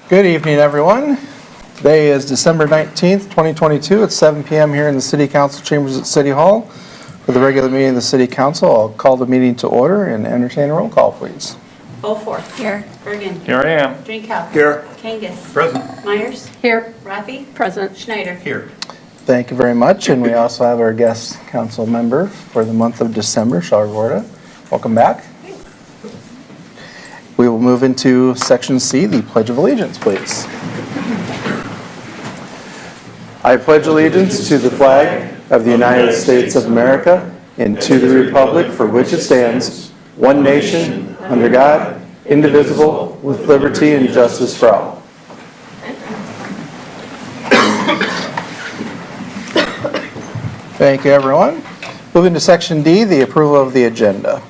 Good evening, everyone. Today is December 19th, 2022. It's 7 p.m. here in the City Council chambers at City Hall. For the regular meeting of the City Council, I'll call the meeting to order and entertain a roll call, please. Beaufore. Here. Birgen. Here I am. Drenkow. Here. Kangas. Present. Myers. Here. Rathe. Present. Schneider. Here. Thank you very much. And we also have our guest council member for the month of December, Charlotte. Welcome back. We will move into Section C, the Pledge of Allegiance, please. I pledge allegiance to the flag of the United States of America and to the republic for which it stands, one nation, under God, indivisible, with liberty and justice for all. Thank you, everyone. Moving to Section D, the approval of the agenda.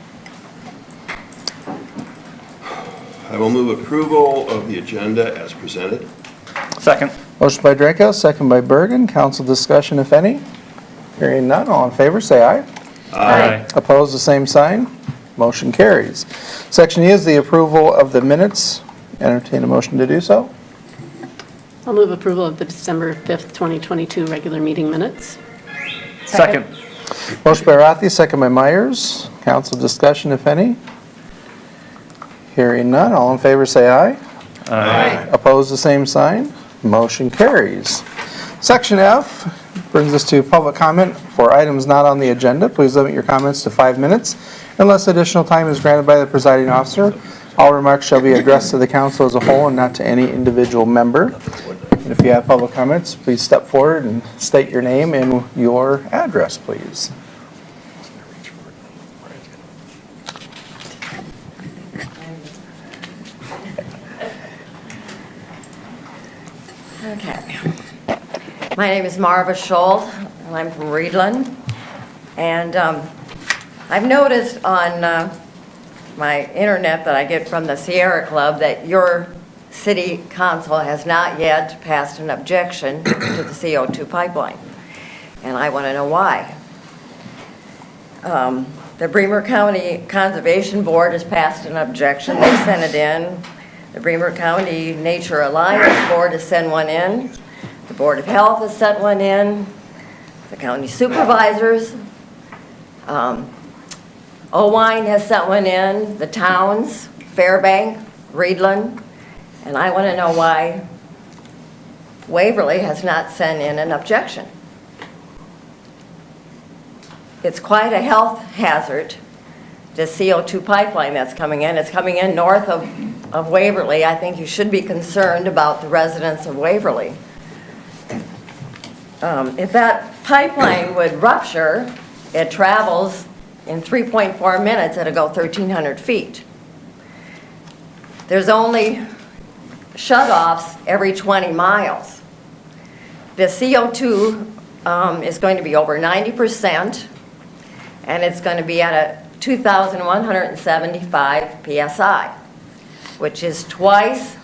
I will move approval of the agenda as presented. Second. Motion by Drenkow, second by Birgen. Council discussion, if any. Hearing none, all in favor, say aye. Aye. Opposed, the same sign. Motion carries. Section E is the approval of the minutes. Entertain a motion to do so. I'll move approval of the December 5th, 2022 regular meeting minutes. Second. Motion by Rathe, second by Meyers. Council discussion, if any. Hearing none, all in favor, say aye. Aye. Opposed, the same sign. Motion carries. Section F brings us to public comment for items not on the agenda. Please limit your comments to 5 minutes unless additional time is granted by the presiding officer. All remarks shall be addressed to the council as a whole and not to any individual member. And if you have public comments, please step forward and state your name and your address, please. Okay. My name is Marva Scholl, and I'm from Reedland. And I've noticed on my internet that I get from the Sierra Club that your city council has not yet passed an objection to the CO2 pipeline. And I want to know why. The Bremer County Conservation Board has passed an objection. They sent it in. The Bremer County Nature Alliance Board has sent one in. The Board of Health has sent one in. The county supervisors. Owine has sent one in. The towns, Fairbank, Reedland. And I want to know why Waverly has not sent in an objection. It's quite a health hazard, this CO2 pipeline that's coming in. It's coming in north of Waverly. I think you should be concerned about the residents of Waverly. If that pipeline would rupture, it travels in 3.4 minutes, it'll go 1,300 feet. There's only shutoffs every 20 miles. The CO2 is going to be over 90%, and it's going to be at a 2,175 psi, which is twice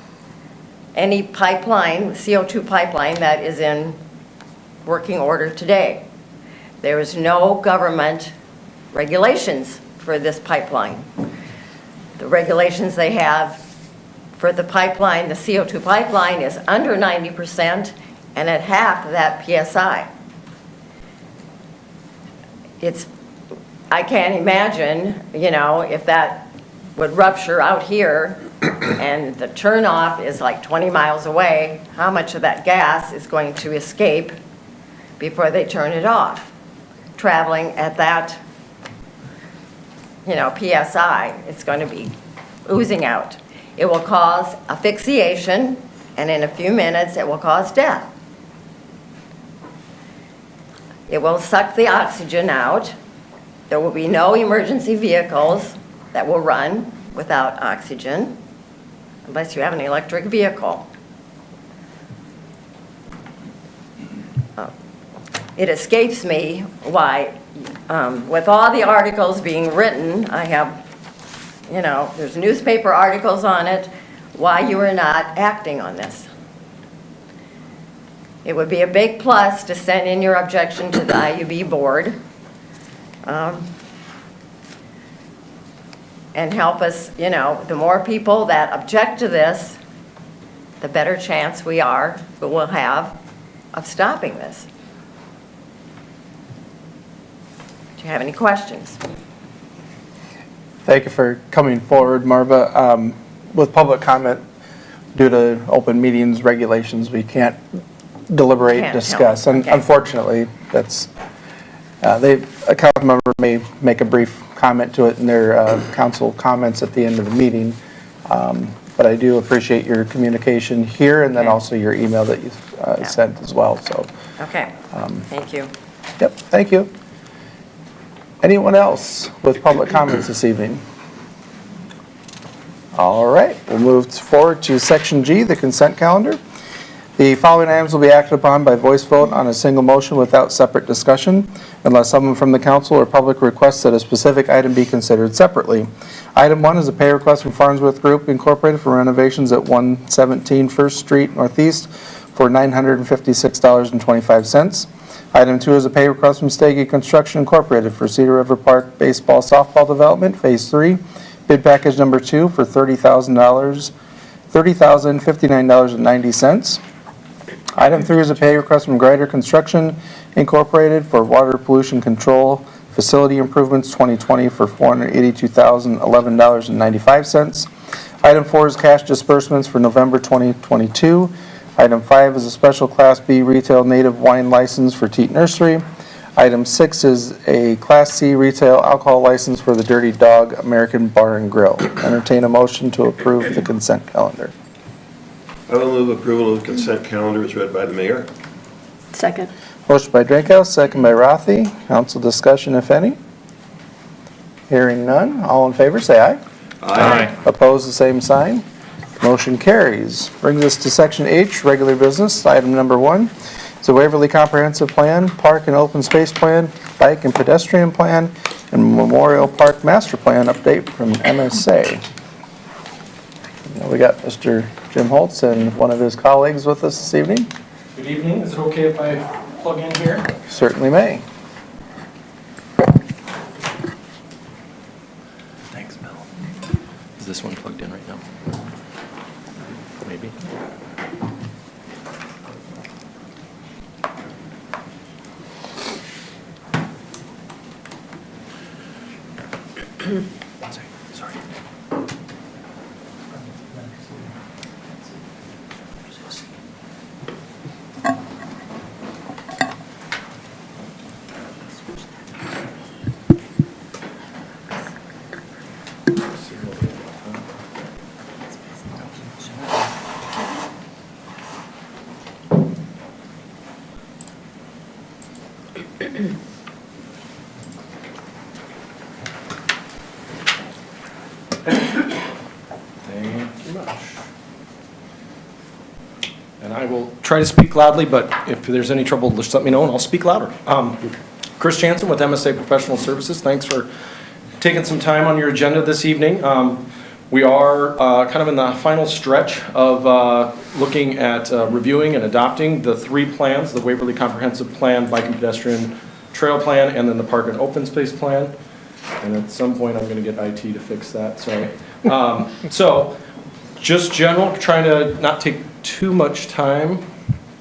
any pipeline, CO2 pipeline, that is in working order today. There is no government regulations for this pipeline. The regulations they have for the pipeline, the CO2 pipeline, is under 90% and at half of that psi. I can't imagine, if that would rupture out here and the turnoff is like 20 miles away, how much of that gas is going to escape before they turn it off? Traveling at that, psi, it's going to be oozing out. It will cause asphyxiation, and in a few minutes it will cause death. It will suck the oxygen out. There will be no emergency vehicles that will run without oxygen, unless you have an electric vehicle. It escapes me why, with all the articles being written, I have, there's newspaper articles on it, why you are not acting on this. It would be a big plus to send in your objection to the IUB board. And help us, the more people that object to this, the better chance we will have of stopping this. Do you have any questions? Thank you for coming forward, Marva. With public comment, due to open meetings regulations, we can't deliberate, Can't discuss. tell. And Okay. unfortunately, that's, a council member may make a brief comment to it in their council comments at the end of the meeting. But I do appreciate your communication here and then Okay. also your email that you sent as well, so. Okay, thank you. Yep, thank you. Anyone else with public comments this evening? All right, we'll move forward to Section G, the consent calendar. The following items will be acted upon by voice vote on a single motion without separate discussion, unless someone from the council or public requests that a specific item be considered separately. Item 1 is a pay request from Farnsworth Group Incorporated for renovations at 117 First Street Northeast for $956.25. Item 2 is a pay request from Steege Construction Incorporated for Cedar River Park Baseball Softball Development, Phase 3, bid package number 2 for $30,059.90. Item 3 is a pay request from Gridor Construction Incorporated for Water Pollution Control Facility Improvements 2020 for $482,011.95. Item 4 is cash disbursements for November 2022. Item 5 is a special Class B retail native wine license for Teat Nursery. Item 6 is a Class C retail alcohol license for the Dirty Dog American Bar and Grill. Entertain a motion to approve the consent calendar. I will move approval of the consent calendar as read by the mayor. Second. Motion by Drenkow, second by Rathe. Council discussion, if any. Hearing none. All in favor, say aye. Aye. Opposed, the same sign. Motion carries. Brings us to Section H, regular business. Item number 1 is a Waverly Comprehensive Plan, Park and Open Space Plan, Bike and Pedestrian Plan, and Memorial Park Master Plan update from MSA. Now we got Mr. Jim Holtz and one of his colleagues with us this evening. Good evening. Is it okay if I plug in here? Certainly may. Thanks, Bill. Is this one plugged in right now? Maybe. Sorry. Thank you much. And I will try to speak loudly, but if there's any trouble, just let me know and I'll speak louder. Chris Jansen with MSA Professional Services. Thanks for taking some time on your agenda this evening. We are kind of in the final stretch of looking at reviewing and adopting the 3 plans, the Waverly Comprehensive Plan, Bike and Pedestrian Trail Plan, and then the Park and Open Space Plan. And at some point, I'm going to get IT to fix that, sorry. So, just general, trying to not take too much time.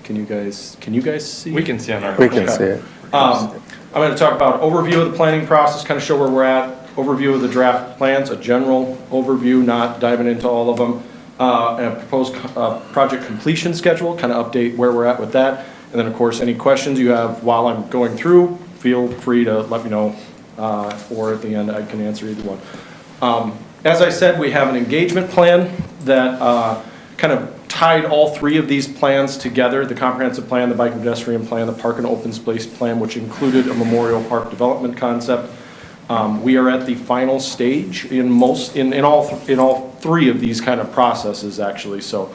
Can you guys see? We can see on our. We can see it. I'm going to talk about overview of the planning process, kind of show where we're at, overview of the draft plans, a general overview, not diving into all of them, and a proposed project completion schedule, kind of update where we're at with that. And then, of course, any questions you have while I'm going through, feel free to let me know, or at the end I can answer either one. As I said, we have an engagement plan that kind of tied all 3 of these plans together, the comprehensive plan, the bike and pedestrian plan, the park and open space plan, which included a memorial park development concept. We are at the final stage in all 3 of these kind of processes, actually. So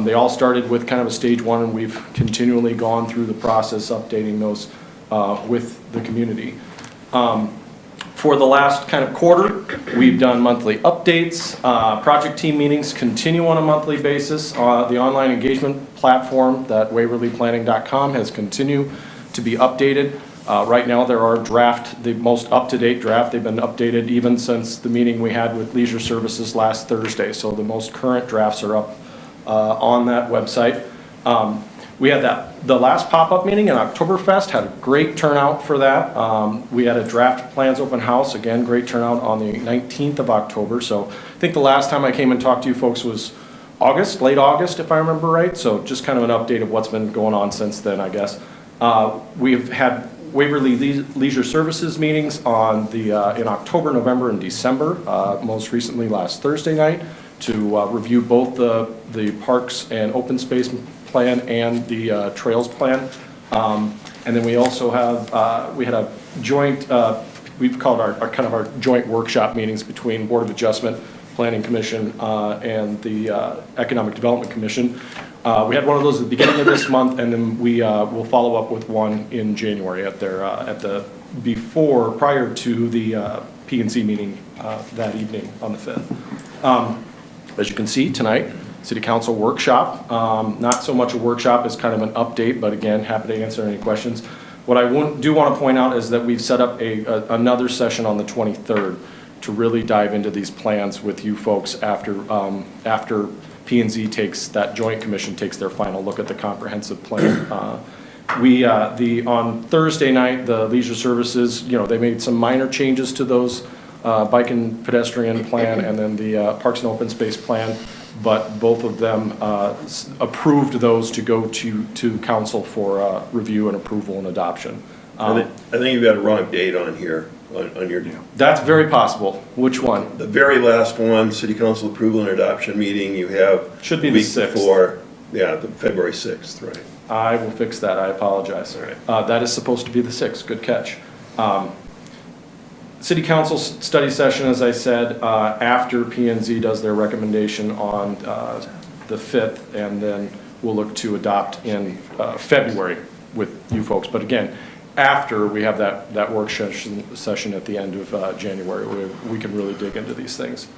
they all started with kind of a stage 1, and we've continually gone through the process, updating those with the community. For the last kind of quarter, we've done monthly updates. Project team meetings continue on a monthly basis. The online engagement platform that waverlyplanning.com has continued to be updated. Right now, there are the most up-to-date draft. They've been updated even since the meeting we had with Leisure Services last Thursday. So the most current drafts are up on that website. We had the last pop-up meeting in Oktoberfest, had a great turnout for that. We had a draft plans open house, again, great turnout on the 19th of October. So I think the last time I came and talked to you folks was August, late August, if I remember right. So just kind of an update of what's been going on since then, I guess. We've had Waverly Leisure Services meetings on in October, November, and December, most recently last Thursday night, to review both the parks and open space plan and the trails plan. And then we also have, we had a joint, we've called our kind of our joint workshop meetings between Board of Adjustment, Planning Commission, and the Economic Development Commission. We had one of those at the beginning of this month, and then we will follow up with one in January at their, prior to the P&Z meeting that evening on the 5th. As you can see tonight, City Council workshop, not so much a workshop as kind of an update, but again, happy to answer any questions. What I do want to point out is that we've set up another session on the 23rd to really dive into these plans with you folks after P&Z that joint commission takes their final look at the comprehensive plan. On Thursday night, the Leisure Services, they made some minor changes to those bike and pedestrian plan and then the Parks and Open Space plan, but both of them approved those to go to council for review and approval and adoption. I think you've got a wrong date on here, on your deal. That's very possible. Which one? The very last one, City Council approval and adoption meeting, you have. Should be the the week 6th. Before, yeah, the February 6th, right. I will fix that. I apologize. All right. That is supposed to be the 6th. Good catch. City Council study session, as I said, after P&Z does their recommendation on the 5th, and then we'll look to adopt in February with you folks. But again, after we have that work session at the end of January, we can really dig into these things.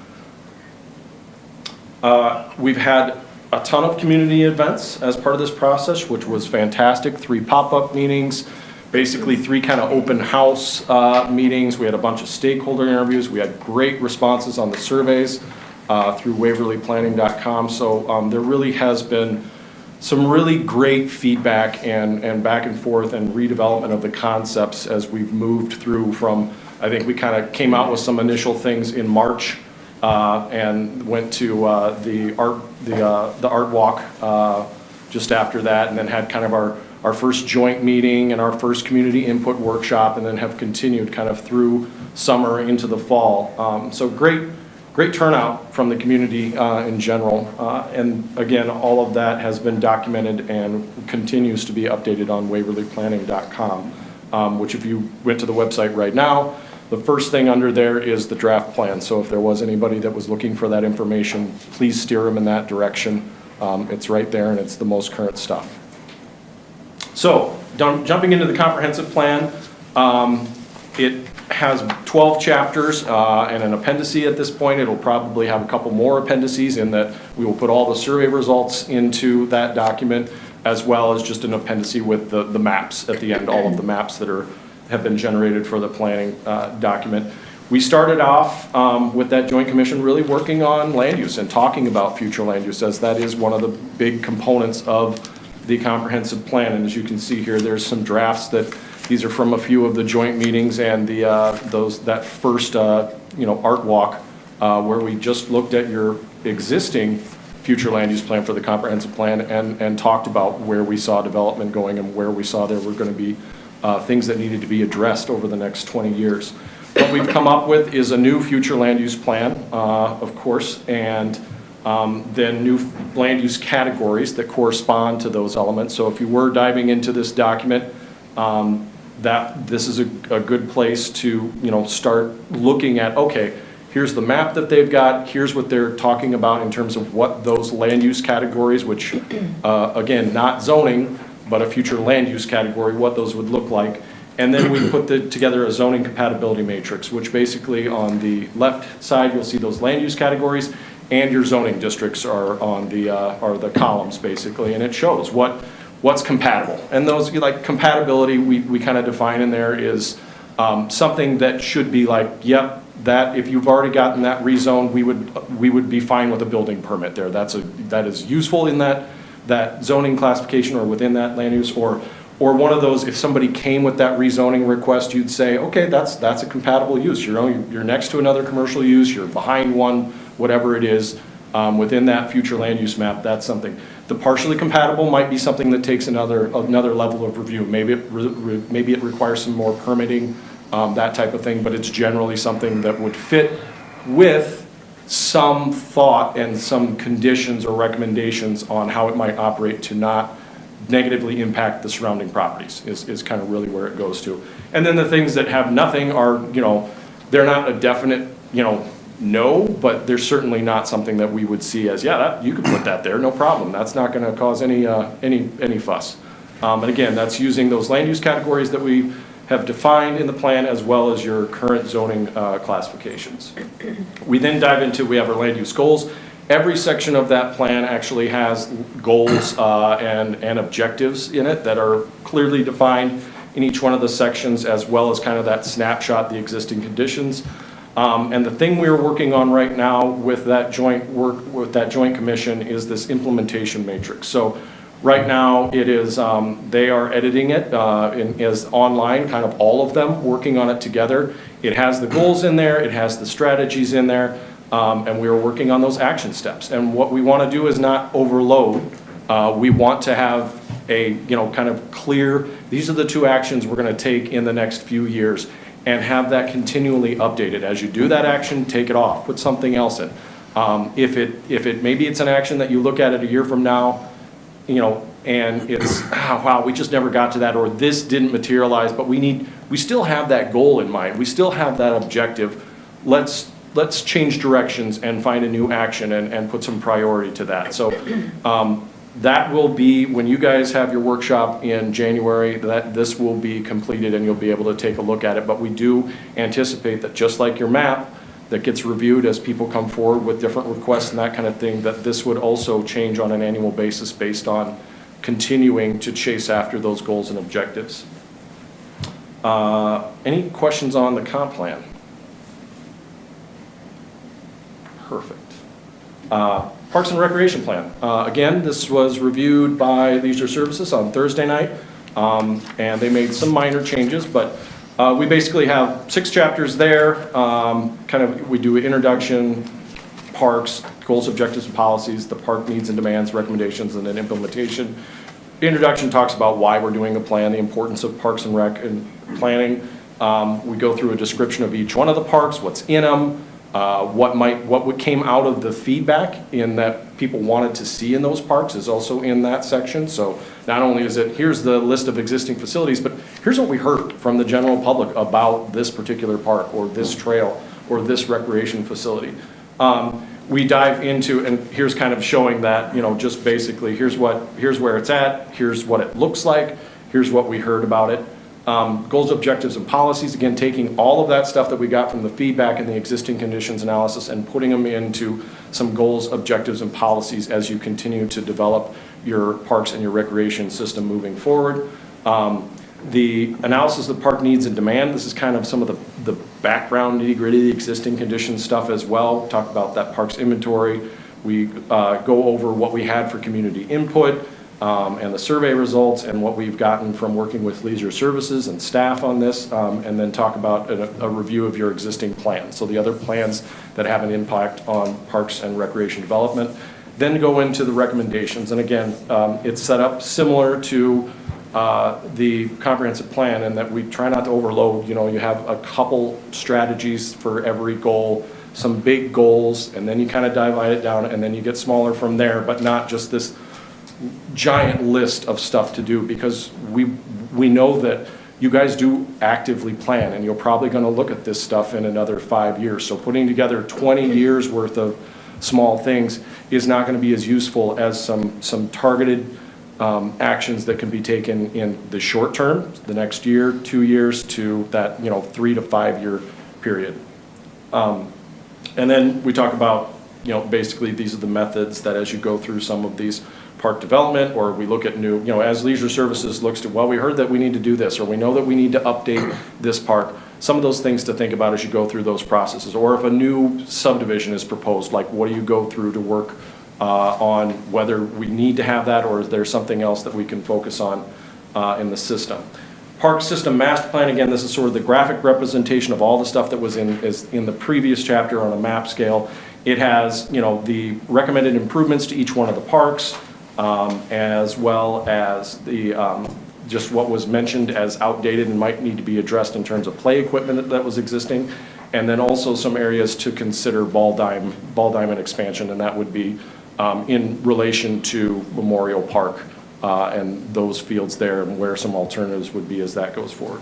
We've had a ton of community events as part of this process, which was fantastic. 3 pop-up meetings, basically 3 kind of open house meetings. We had a bunch of stakeholder interviews. We had great responses on the surveys through waverlyplanning.com. So there really has been some really great feedback and back and forth and redevelopment of the concepts as we've moved through from, I think we kind of came out with some initial things in March and went to the art walk just after that, and then had kind of our first joint meeting and our first community input workshop, and then have continued kind of through summer into the fall. So great turnout from the community in general. And again, all of that has been documented and continues to be updated on waverlyplanning.com, which if you went to the website right now, the first thing under there is the draft plan. So if there was anybody that was looking for that information, please steer them in that direction. It's right there, and it's the most current stuff. So jumping into the comprehensive plan, it has 12 chapters and an appendice at this point. It'll probably have a couple more appendices in that we will put all the survey results into that document, as well as just an appendice with the maps at the end, all of the maps that have been generated for the planning document. We started off with that joint commission really working on land use and talking about future land use, as that is one of the big components of the comprehensive plan. And as you can see here, there's some drafts these are from a few of the joint meetings and that first art walk where we just looked at your existing future land use plan for the comprehensive plan and talked about where we saw development going and where we saw there were going to be things that needed to be addressed over the next 20 years. What we've come up with is a new future land use plan, of course, and then new land use categories that correspond to those elements. So if you were diving into this document, this is a good place to start looking at, okay, here's the map that they've got, here's what they're talking about in terms of what those land use categories, which again, not zoning, but a future land use category, what those would look like. And then we put together a zoning compatibility matrix, which basically on the left side, you'll see those land use categories, and your zoning districts are on the columns basically, and it shows what's compatible. And those, like compatibility, we kind of define in there is something that should be like, yep, that if you've already gotten that rezoned, we would be fine with a building permit there. That is useful in that zoning classification or within that land use, or one of those, if somebody came with that rezoning request, you'd say, okay, that's a compatible use. You're next to another commercial use, you're behind one, whatever it is, within that future land use map, that's something. The partially compatible might be something that takes another level of review. Maybe it requires some more permitting, that type of thing, but it's generally something that would fit with some thought and some conditions or recommendations on how it might operate to not negatively impact the surrounding properties is kind of really where it goes to. And then the things that have nothing are, they're not a definite, no, but they're certainly not something that we would see as, you could put that there, no problem. That's not going to cause any fuss. And again, that's using those land use categories that we have defined in the plan as well as your current zoning classifications. We then dive into, we have our land use goals. Every section of that plan actually has goals and objectives in it that are clearly defined in each one of the sections, as well as kind of that snapshot, the existing conditions. And the thing we're working on right now with that joint commission is this implementation matrix. So right now it is, they are editing it as online, kind of all of them working on it together. It has the goals in there, it has the strategies in there, and we are working on those action steps. And what we want to do is not overload. We want to have a, kind of clear, these are the 2 actions we're going to take in the next few years, and have that continually updated. As you do that action, take it off, put something else in. Maybe it's an action that you look at it a year from now, and it's, wow, we just never got to that, or this didn't materialize, but we still have that goal in mind. We still have that objective. Let's change directions and find a new action and put some priority to that. So that will be, when you guys have your workshop in January, this will be completed and you'll be able to take a look at it. But we do anticipate that just like your map that gets reviewed as people come forward with different requests and that kind of thing, that this would also change on an annual basis based on continuing to chase after those goals and objectives. Any questions on the comp plan? Perfect. Parks and Recreation Plan. Again, this was reviewed by Leisure Services on Thursday night, and they made some minor changes, but we basically have 6 chapters there. We do introduction, parks, goals, objectives, and policies, the park needs and demands, recommendations, and then implementation. The introduction talks about why we're doing a plan, the importance of parks and rec and planning. We go through a description of each one of the parks, what's in them, what came out of the feedback in that people wanted to see in those parks is also in that section. So not only is it, here's the list of existing facilities, but here's what we heard from the general public about this particular park or this trail or this recreation facility. We dive into, and here's kind of showing that, just basically, here's where it's at, here's what it looks like, here's what we heard about it. Goals, objectives, and policies, again, taking all of that stuff that we got from the feedback and the existing conditions analysis and putting them into some goals, objectives, and policies as you continue to develop your parks and your recreation system moving forward. The analysis of the park needs and demand, this is kind of some of the background nitty-gritty, existing condition stuff as well. Talk about that parks inventory. We go over what we had for community input, and the survey results and what we've gotten from working with Leisure Services and staff on this, and then talk about a review of your existing plans. So the other plans that have an impact on parks and recreation development. Then go into the recommendations. And again, it's set up similar to the comprehensive plan in that we try not to overload. You have a couple strategies for every goal, some big goals, and then you kind of divide it down, and then you get smaller from there, but not just this giant list of stuff to do, because we know that you guys do actively plan, and you're probably going to look at this stuff in another 5 years. So putting together 20 years worth of small things is not going to be as useful as some targeted actions that can be taken in the short term, the next year, 2 years, to that 3 to 5 year period. And then we talk about basically these are the methods that as you go through some of these park development, or we look at new, as Leisure Services looks to, well, we heard that we need to do this, or we know that we need to update this park. some of those things to think about as you go through those processes. Or if a new subdivision is proposed, like what do you go through to work on whether we need to have that, or is there something else that we can focus on in the system. Park system master plan, again, this is sort of the graphic representation of all the stuff that was in the previous chapter on a map scale. It has, you know, the recommended improvements to each one of the parks, as well as the just what was mentioned as outdated and might need to be addressed in terms of play equipment that was existing, and then also some areas to consider ball diamond expansion, and that would be in relation to Memorial Park and those fields there, and where some alternatives would be as that goes forward.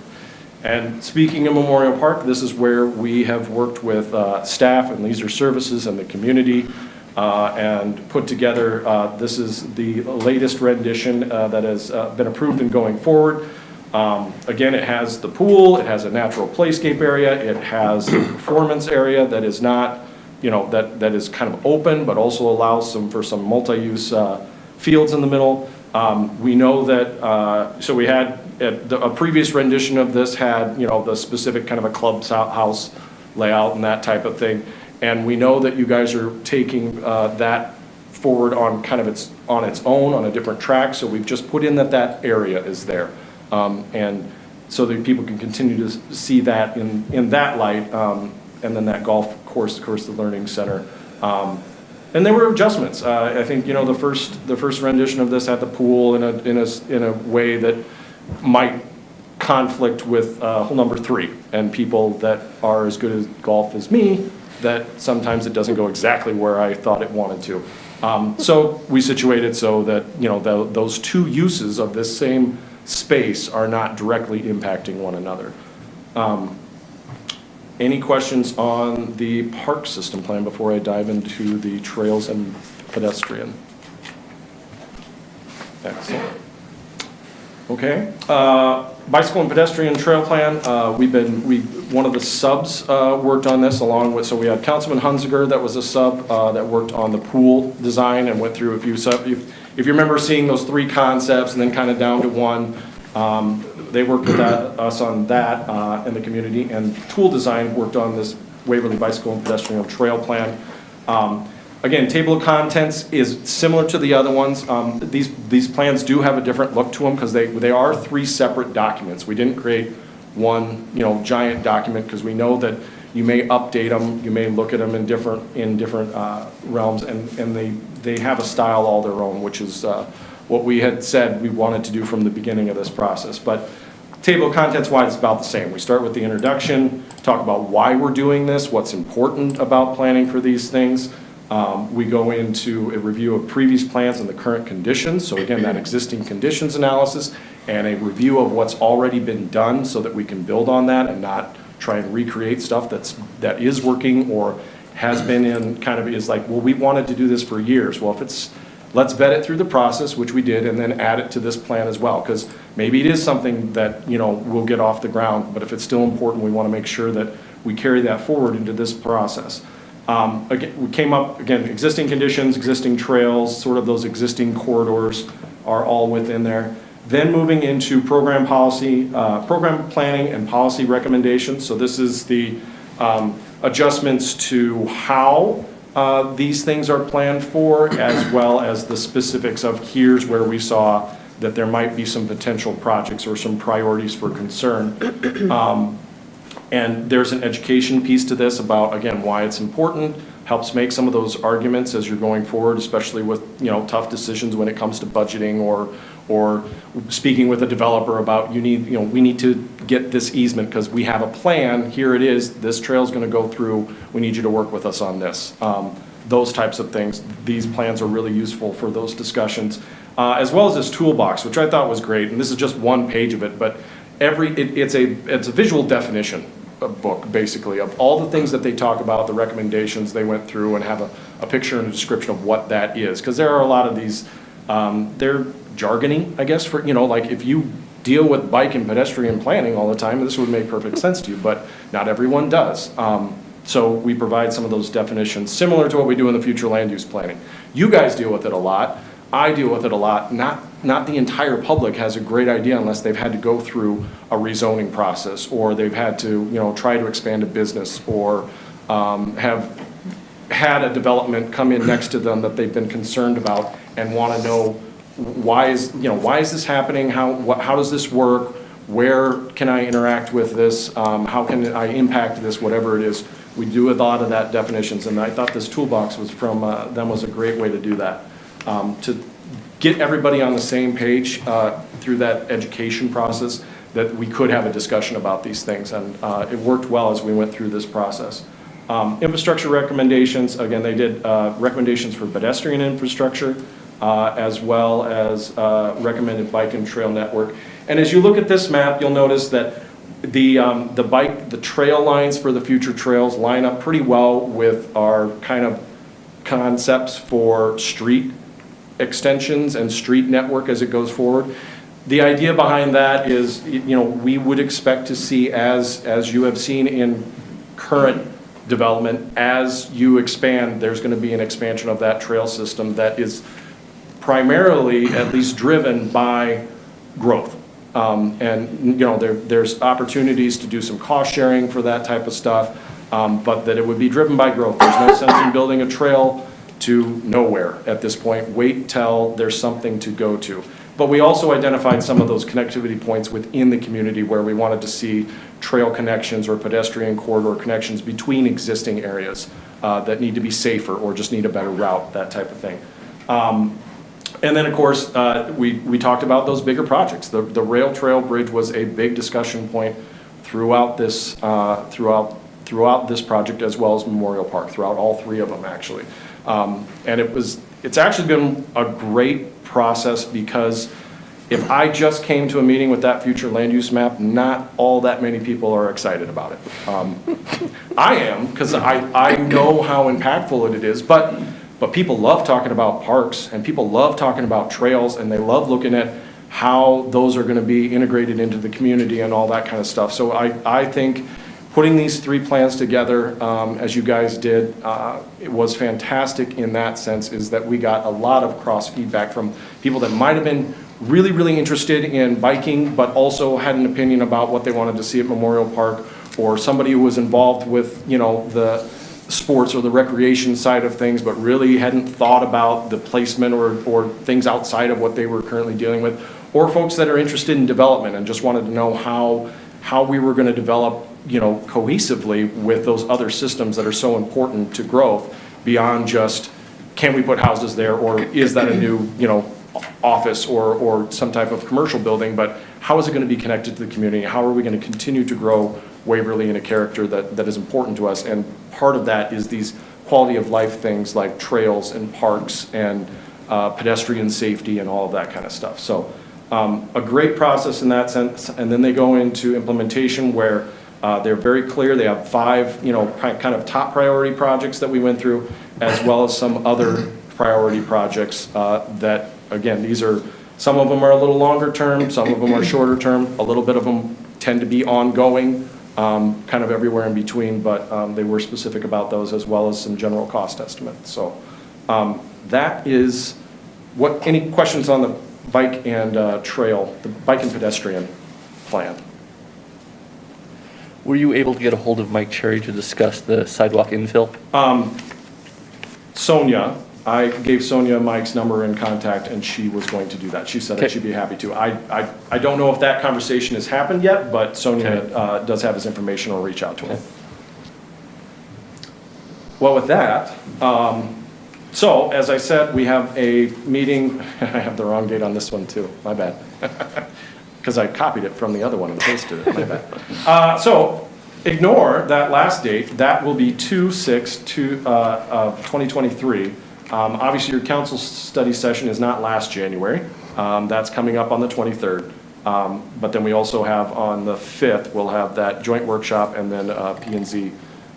And speaking of Memorial Park, this is where we have worked with staff and leisure services and the community and put together, this is the latest rendition that has been approved and going forward. Again, it has the pool, it has a natural playscape area, it has a performance area that is not, you know, that is kind of open, but also allows for some multi-use fields in the middle. We know that, so we had, a previous rendition of this had, you know, the specific kind of a clubhouse layout and that type of thing. And we know that you guys are taking that forward on kind of its own, on a different track. So we've just put in that area is there. And so that people can continue to see that in that light. And then that golf course, of course, the learning center. And there were adjustments. I think, you know, the first rendition of this had the pool in a way that might conflict with hole number 3 and people that are as good at golf as me, that sometimes it doesn't go exactly where I thought it wanted to. So we situated so that, you know, those two uses of this same space are not directly impacting one another. Any questions on the park system plan before I dive into the trails and pedestrian? Excellent. Okay, bicycle and pedestrian trail plan. One of the subs worked on this along with, so we had Councilman Hunziger that was a sub that worked on the pool design and went through a few sub. If you remember seeing those 3 concepts and then kind of down to one, they worked with us on that in the community, and tool design worked on this Waverly bicycle and pedestrian trail plan. Again, table of contents is similar to the other ones. These plans do have a different look to them because they are 3 separate documents. We didn't create one, you know, giant document because we know that you may update them, you may look at them in different realms, and they have a style all their own, which is what we had said we wanted to do from the beginning of this process. But table of contents wise, it's about the same. We start with the introduction, talk about why we're doing this, what's important about planning for these things. We go into a review of previous plans and the current conditions. So again, that existing conditions analysis and a review of what's already been done so that we can build on that and not try and recreate stuff that is working or has been in kind of is like, well, we wanted to do this for years. Well, if it's, let's vet it through the process, which we did, and then add it to this plan as well. Because maybe it is something that, you know, will get off the ground, but if it's still important, we want to make sure that we carry that forward into this process. Again, we came up, again, existing conditions, existing trails, sort of those existing corridors are all within there. Then moving into program policy, program planning and policy recommendations. So this is the adjustments to how these things are planned for, as well as the specifics of here's where we saw that there might be some potential projects or some priorities for concern. And there's an education piece to this about, again, why it's important, helps make some of those arguments as you're going forward, especially with, you know, tough decisions when it comes to budgeting or speaking with a developer about we need to get this easement because we have a plan, here it is, this trail's gonna go through, we need you to work with us on this. Those types of things, these plans are really useful for those discussions. As well as this toolbox, which I thought was great, and this is just one page of it, but it's a visual definition book, basically, of all the things that they talk about, the recommendations they went through, and have a picture and a description of what that is. Because there are a lot of these, they're jargony, I guess, for, you know, like if you deal with bike and pedestrian planning all the time, this would make perfect sense to you, but not everyone does. So we provide some of those definitions, similar to what we do in the future land use planning. You guys deal with it a lot. I deal with it a lot. Not the entire public has a great idea unless they've had to go through a rezoning process, or they've had to, try to expand a business, or have had a development come in next to them that they've been concerned about and want to know why is this happening? How does this work? Where can I interact with this? How can I impact this, whatever it is? We do a lot of that definitions, and I thought this toolbox was from them was a great way to do that. To get everybody on the same page through that education process, that we could have a discussion about these things, and it worked well as we went through this process. Infrastructure recommendations, again, they did recommendations for pedestrian infrastructure, as well as recommended bike and trail network. And as you look at this map, you'll notice that the trail lines for the future trails line up pretty well with our kind of concepts for street extensions and street network as it goes forward. The idea behind that is, we would expect to see, as you have seen in current development, as you expand, there's going to be an expansion of that trail system that is primarily at least driven by growth. There's opportunities to do some cost sharing for that type of stuff, but that it would be driven by growth. There's no sense in building a trail to nowhere at this point. Wait till there's something to go to. But we also identified some of those connectivity points within the community where we wanted to see trail connections or pedestrian corridor connections between existing areas that need to be safer or just need a better route, that type of thing. And then, of course, we talked about those bigger projects. The rail trail bridge was a big discussion point throughout this project, as well as Memorial Park, throughout all three of them, actually. And it's actually been a great process, because if I just came to a meeting with that future land use map, not all that many people are excited about it. I am, because I know how impactful it is, but people love talking about parks, and people love talking about trails, and they love looking at how those are going to be integrated into the community and all that kind of stuff. So I think putting these three plans together, as you guys did, it was fantastic in that sense, is that we got a lot of cross feedback from people that might have been really, really interested in biking, but also had an opinion about what they wanted to see at Memorial Park, or somebody who was involved with, the sports or the recreation side of things, but really hadn't thought about the placement or things outside of what they were currently dealing with, or folks that are interested in development and just wanted to know how we were going to develop, cohesively with those other systems that are so important to growth, beyond just, can we put houses there, or is that a new, office or some type of commercial building, but how is it going to be connected to the community? How are we going to continue to grow Waverly in a character that is important to us? And part of that is these quality of life things like trails and parks and pedestrian safety and all of that kind of stuff. So a great process in that sense. And then they go into implementation, where they're very clear. They have 5, kind of top priority projects that we went through, as well as some other priority projects that, again, some of them are a little longer term, some of them are shorter term, a little bit of them tend to be ongoing, kind of everywhere in between, but they were specific about those, as well as some general cost estimates. So that is any questions on the bike and trail, the bike and pedestrian plan? Were you able to get a hold of Mike Cherry to discuss the sidewalk infill? Sonia, I gave Sonia Mike's number and contact, and she was going to do that. She said that she'd be happy to. I don't know if that conversation has happened yet, but Sonia does have his information, or reach out to him. Well, with that, so as I said, we have a meeting. I have the wrong date on this one too. My bad. Because I copied it from the other one and pasted it. My bad. So ignore that last date. That will be 2/6/2023. Obviously, your council study session is not last January. That's coming up on the 23rd. But then we also have on the 5th, we'll have that joint workshop, and then a P&Z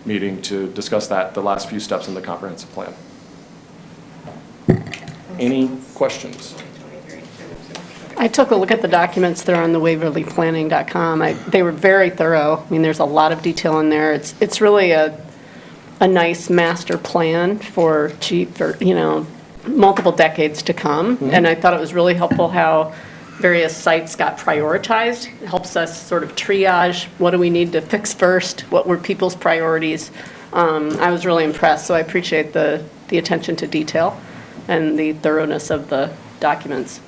meeting to discuss the last few steps in the comprehensive plan. Any questions? I took a look at the documents that are on the waverlyplanning.com. They were very thorough. I mean, there's a lot of detail in there. It's really a nice master plan for cheap, multiple decades to come. And I thought it was really helpful how various sites got prioritized. It helps us sort of triage, what do we need to fix first? What were people's priorities? I was really impressed, so I appreciate the attention to detail and the thoroughness of the documents.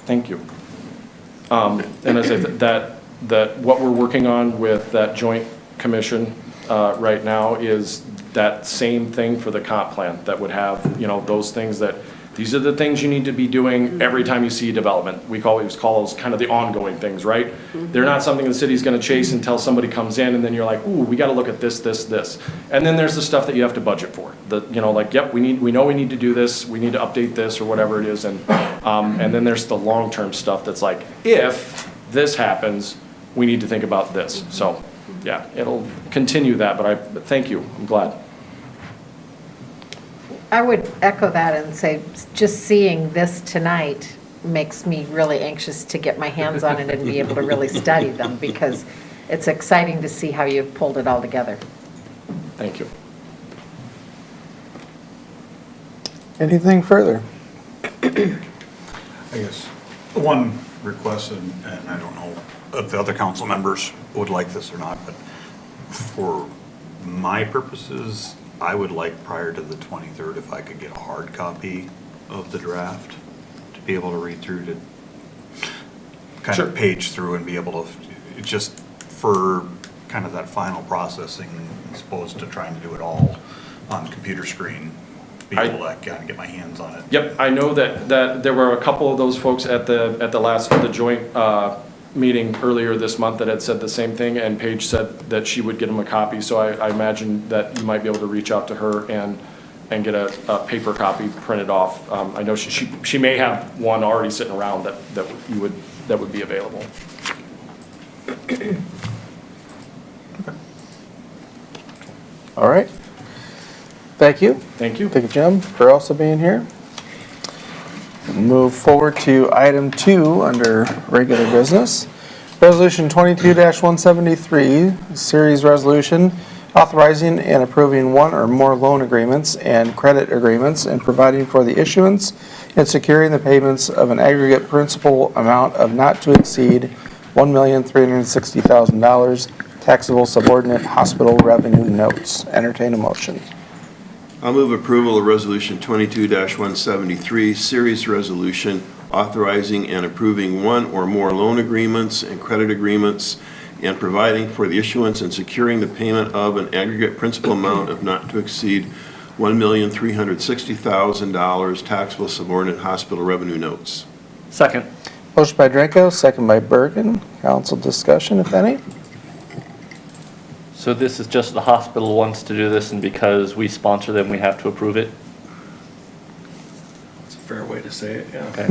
Thank you. And as I said, that what we're working on with that joint commission right now is that same thing for the comp plan that would have, you know, those things that, these are the things you need to be doing every time you see development. We always call those kind of the ongoing things, right? They're not something the city's gonna chase until somebody comes in and then you're like, ooh, we gotta look at this, this, this. And then there's the stuff that you have to budget for. You know, like, yep, we know we need to do this, we need to update this or whatever it is. And then there's the long-term stuff that's like, if this happens, we need to think about this. So, yeah, it'll continue that, but thank you, I'm glad. I would echo that and say, just seeing this tonight makes me really anxious to get my hands on it and be able to really study them, because it's exciting to see how you've pulled it all together. Thank you. Anything further? I guess one request, and I don't know if the other council members would like this or not, but for my purposes, I would like prior to the 23rd, if I could get a hard copy of the draft to be able to read through, to kind Sure. of page through and be able to, just for kind of that final processing, as opposed to trying to do it all on computer screen, be able to kind of get my hands on it. Yep, I know that there were a couple of those folks at the joint meeting earlier this month that had said the same thing, and Paige said that she would get them a copy, so I imagine that you might be able to reach out to her and get a paper copy printed off. I know she may have one already sitting around that would be available. All right. Thank you. Thank you. Thank you, Jim, for also being here. Move forward to item 2 under regular business. Resolution 22-173, series resolution authorizing and approving one or more loan agreements and credit agreements and providing for the issuance and securing the payments of an aggregate principal amount of not to exceed $1,360,000 taxable subordinate hospital revenue notes. Entertain a motion. I'll move approval of Resolution 22-173, series resolution authorizing and approving one or more loan agreements and credit agreements and providing for the issuance and securing the payment of an aggregate principal amount of not to exceed $1,360,000 taxable subordinate hospital revenue notes. Second. Motion by Drenkow, second by Birgen. Council discussion, if any? So this is just the hospital wants to do this, and because we sponsor them, we have to approve it? That's a fair way to say it, yeah. Okay. I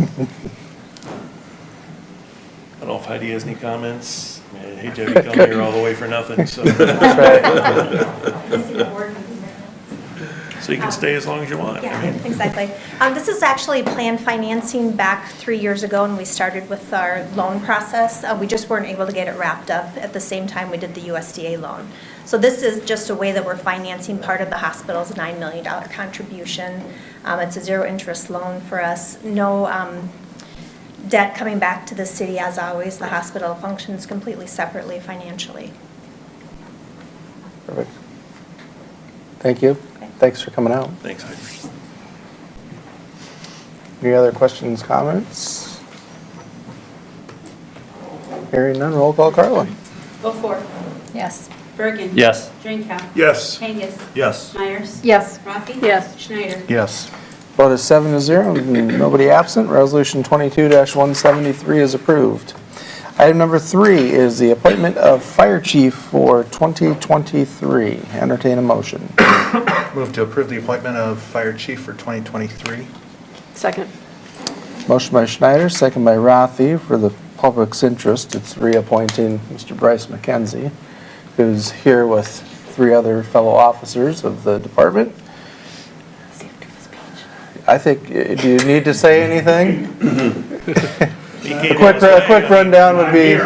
don't know if Heidi has any comments. I hate to have you come here all the way for nothing, so. So you can stay as long as you want. Yeah, I mean, exactly. This is actually planned financing back 3 years ago when we started with our loan process. We just weren't able to get it wrapped up at the same time we did the USDA loan. So this is just a way that we're financing part of the hospital's $9 million contribution. It's a zero-interest loan for us. No debt coming back to the city. As always, the hospital functions completely separately financially. Perfect. Thank you. Thanks for coming out. thanks, Heidi. Any other questions, comments? Hearing none, roll call, Carla. Beaufore. Yes. Birgen. Yes. Drenkow. Yes. Kangas. Yes. Myers. Yes. Rathe. Yes. Schneider. Yes. Vote is 7-0, nobody absent. Resolution 22-173 is approved. Item number 3 is the appointment of fire chief for 2023. Entertain a motion. Move to approve the appointment of fire chief for 2023. Second. Motion by Schneider, second by Rathe. For the public's interest, it's reappointing Mr. Bryce McKenzie, who's here with 3 other fellow officers of the department. I think, do you need to say anything? A quick rundown would be,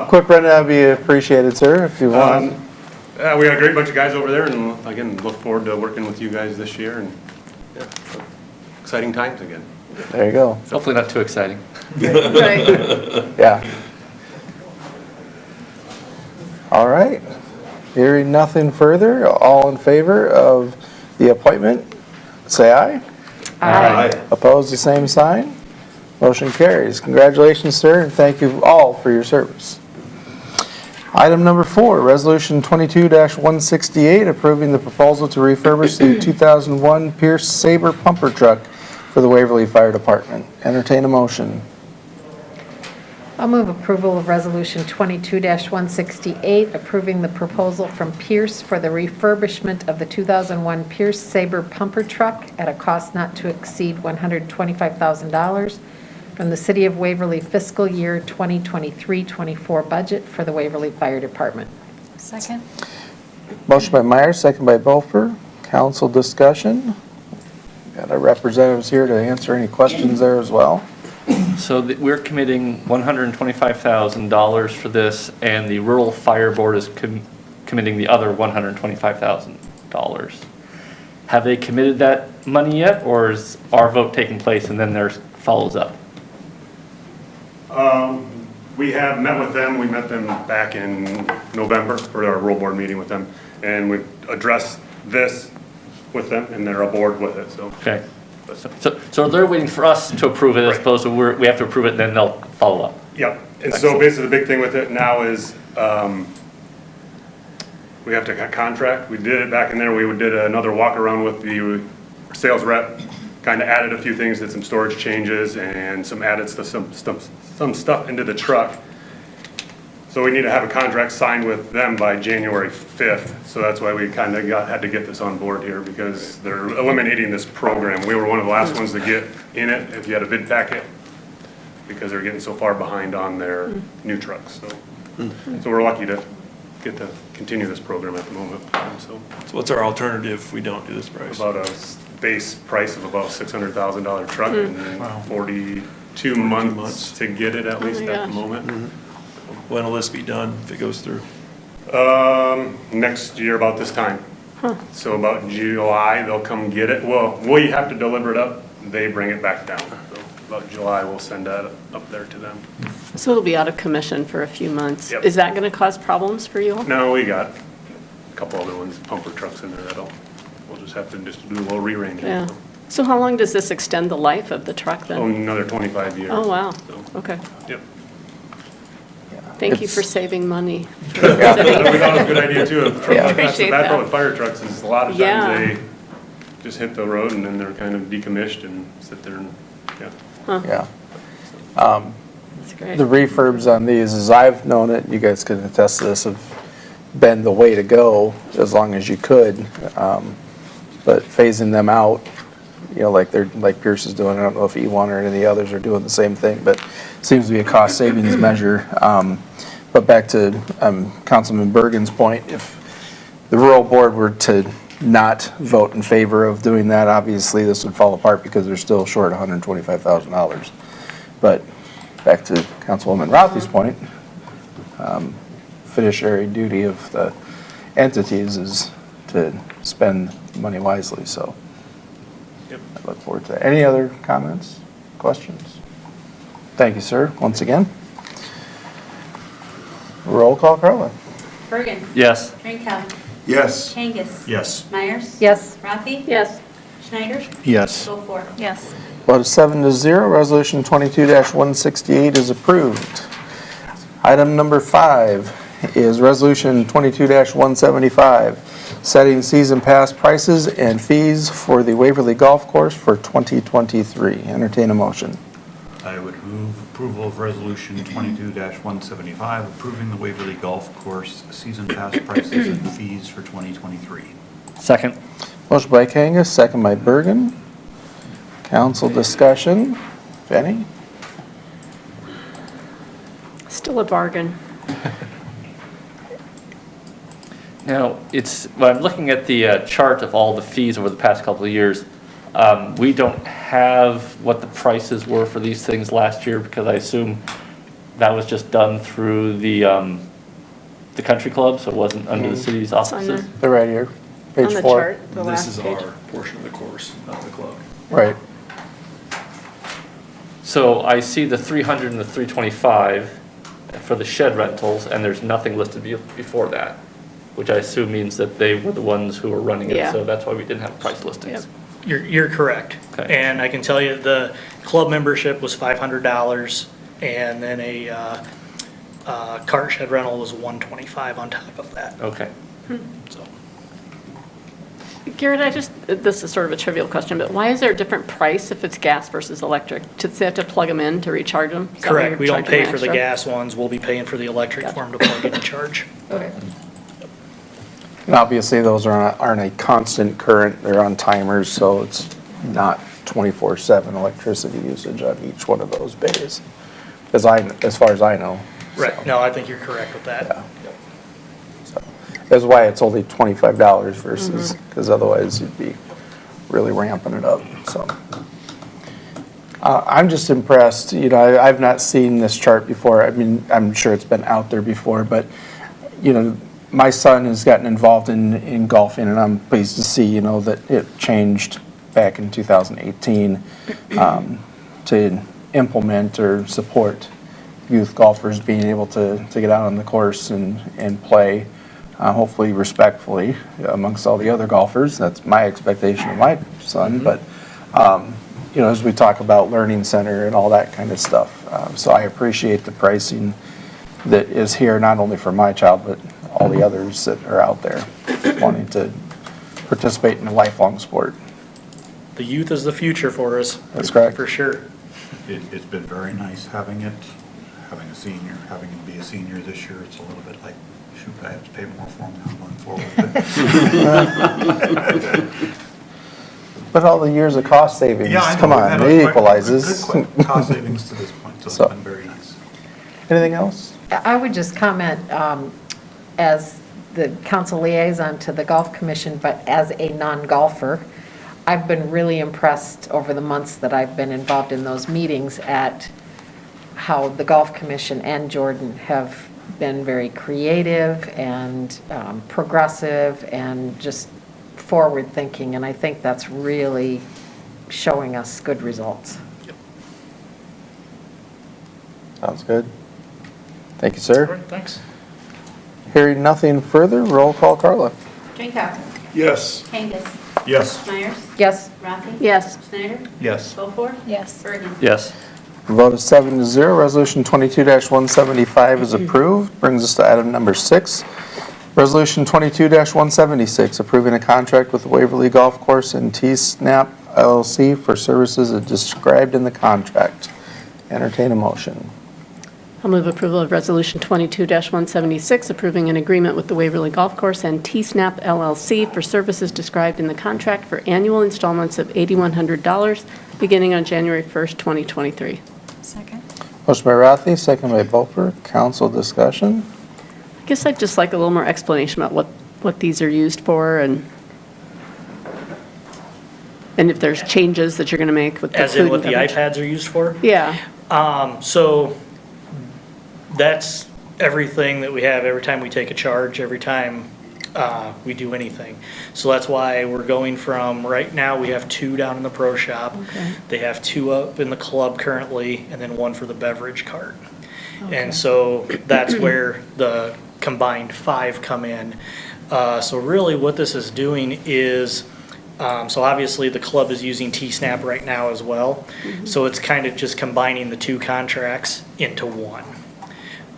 quick rundown would be appreciated, sir, if you want. We got a great bunch of guys over there, and again, look forward to working with you guys this year, and yeah, exciting times again. There you go. Hopefully not too exciting. Right. Yeah. All right. Hearing nothing further, all in favor of the appointment, say aye. Aye. Opposed, the same sign. Motion carries. Congratulations, sir, and thank you all for your service. Item number 4, Resolution 22-168, approving the proposal to refurbish the 2001 Pierce Sabre pumper truck for the Waverly Fire Department. Entertain a motion. I'll move approval of Resolution 22-168, approving the proposal from Pierce for the refurbishment of the 2001 Pierce Sabre pumper truck at a cost not to exceed $125,000 from the City of Waverly fiscal year 2023-24 budget for the Waverly Fire Department. Second. Motion by Meyers, second by Beaufore. Council discussion. Got our representatives here to answer any questions there as well. So we're committing $125,000 for this, and the Rural Fire Board is committing the other $125,000. Have they committed that money yet, or is our vote taking place and then theirs follows up? We have met with them. We met them back in November for our rural board meeting with them, and we've addressed this with them, and they're aboard with it, so. Okay. So they're waiting for us to approve it as Right. opposed to we have to approve it and then they'll follow up. Yep, and so basically the big thing with it now is, we have to contract. We did it back in there, we did another walk around with the sales rep, kind of added a few things, did some storage changes and some some stuff into the truck. So we need to have a contract signed with them by January 5th. So that's why we kind of had to get this on board here, because they're eliminating this program. We were one of the last ones to get in it if you had a bid packet, because they're getting so far behind on their new trucks. So we're lucky to get to continue this program at the moment. So So what's our alternative if we don't do this price? about a base price of about $600,000 truck and 42 months to get it at least my at the gosh. moment. When will this be done if it goes through? Next year about this time. So about July, they'll come get it. Well, we have to deliver it up, they bring it back down. So about July, we'll send that up there to them. So it'll be out of commission for a few months. Yep. Is that going to cause problems for you all? No, we got a couple other ones, pumper trucks in there we'll just have to just do a little rearranging. Yeah. So how long does this extend the life of the truck Oh, then? another 25 years. Oh, wow. So, Okay. Yep. Thank you It's- for saving money. We thought it was a good idea too. That's the Appreciate bad part that. with fire trucks is a lot of Yeah. times they just hit the road and then they're kind of decommissioned and sit there and, Yeah. That's great. The refurbs on these, as I've known it, you guys can attest to this, have been the way to go as long as you could. But phasing them out, like Pierce is doing, I don't know if E1 or any of the others are doing the same thing, but it seems to be a cost savings measure. But back to Councilman Birgen's point, if the rural board were to not vote in favor of doing that, obviously this would fall apart because they're still short $125,000. But back to Councilwoman Rathe's point, fiduciary duty of the entities is to spend money wisely, so Yep. I look forward to that. Any other comments, questions? Thank you, sir, once again. Roll call, Carla. Birgen. Yes. Drenkow. Yes. Kangas. Yes. Meyers. Yes. Rathe. Yes. Schneider. Yes. Beaufore. Yes. Vote of 7-0, Resolution 22-168 is approved. Item number 5 is Resolution 22-175, setting season pass prices and fees for the Waverly Golf Course for 2023. Entertain a motion. I would move approval of Resolution 22-175, approving the Waverly Golf Course season pass prices and fees for 2023. Second. Motion by Kangas, second by Birgen. Council discussion, if any? Still a bargain. Now, when I'm looking at the chart of all the fees over the past couple of years, we don't have what the prices were for these things last year, because I assume that was just done through the the country club, so it wasn't under the city's on auspices. They're right here, page On the 4. chart, the This last is page. our portion of the course, not the club. Right. So I see the 300 and the 325 for the shed rentals, and there's nothing listed before that, which I assume means that they were the ones who were running it, Yeah. so that's why we didn't have price listings. You're correct. Okay. And I can tell you, the club membership was $500, and then a cart shed rental was $125 on top of that, Okay. so. Garrett, this is sort of a trivial question, but why is there a different price if it's gas versus electric? Do they have to plug them in to recharge them? Is that why Correct, you're we don't charging pay for the extra? gas ones, we'll be paying for the electric for them to plug in and charge. Okay. And obviously, those aren't a constant current, they're on timers, so it's not 24/7 electricity usage on each one of those bays, as far as I know. Right, no, I think you're correct with that. Yeah. So, that's why it's only $25 versus, because otherwise you'd be really ramping it up, so. I'm just impressed, you know, I've not seen this chart before. I mean, I'm sure it's been out there before, but, you know, my son has gotten involved in golfing, and I'm pleased to see, you know, that it changed back in 2018 to implement or support youth golfers being able to get out on the course and play, hopefully respectfully amongst all the other golfers. That's my expectation of my son, but, you know, as we talk about learning center and all that kind of stuff. So I appreciate the pricing that is here, not only for my child, but all the others that are out there wanting to participate in a lifelong sport. The youth is the future for us. That's correct. For sure. It's been very nice having it, having it be a senior this year. It's a little bit like, shoot, I have to pay more for him now going forward. But all the years of cost savings, Yeah, I know. come We've on, had it quite- equalizes. good cost savings to this point, so So. it's been very nice. Anything else? I would just comment, as the council liaison to the golf commission, but as a non-golfer, I've been really impressed over the months that I've been involved in those meetings at how the golf commission and Jordan have been very creative and progressive and just forward-thinking, and I think that's really showing us good results. Sounds good. Thank you, sir. All right, thanks. Hearing nothing further, roll call, Carla. Drenkow. Yes. Kangas. Yes. Meyers. Yes? Rathe. Yes. Schneider. Yes. Beaufore. Yes. Birgen. Yes. Vote is 7-0. Resolution 22-175 is approved. Brings us to item number 6. Resolution 22-176, approving a contract with Waverly Golf Course and T-Snap LLC for services as described in the contract. Entertain a motion. I'll move approval of Resolution 22-176, approving an agreement with the Waverly Golf Course and T-Snap LLC for services described in the contract for annual installments of $8,100, beginning on January 1st, 2023. Second. Motion by Rathe, second by Beaufore. Council discussion. I guess I'd just like a little more explanation about what these are used for and if there's changes that you're going to make with the As in food what and the beverage. iPads are used for? Yeah. So that's everything that we have every time we take a charge, every time we do anything. So that's why we're going from, right now, we have 2 down in the pro shop. Okay. They have 2 up in the club currently, and then 1 for the beverage cart. Okay. And so that's where the combined 5 come in. So really what this is doing is, so obviously the club is using T-Snap right now as well. So it's kind of just combining the 2 contracts into one.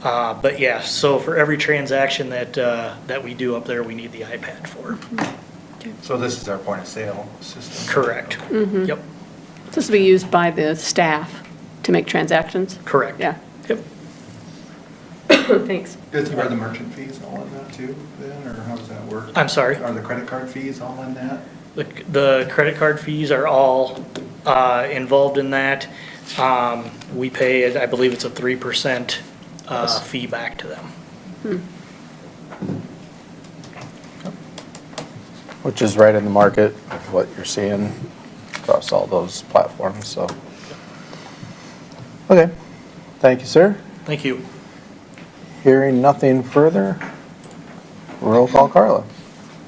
But yeah, so for every transaction that we do up there, we need the iPad for. So this is our point of sale system? Correct. Yep, This will be used by the staff to make transactions? correct. Yeah. Yep. Thanks. Are the merchant fees all in that too, then, or how does that work? I'm sorry? Are the credit card fees all in that? The credit card fees are all involved in that. We pay, I believe it's a 3% fee back to them. Which is right in the market of what you're seeing across all those platforms, so. Okay, thank you, sir. Thank you. Hearing nothing further, Roll call, Carla.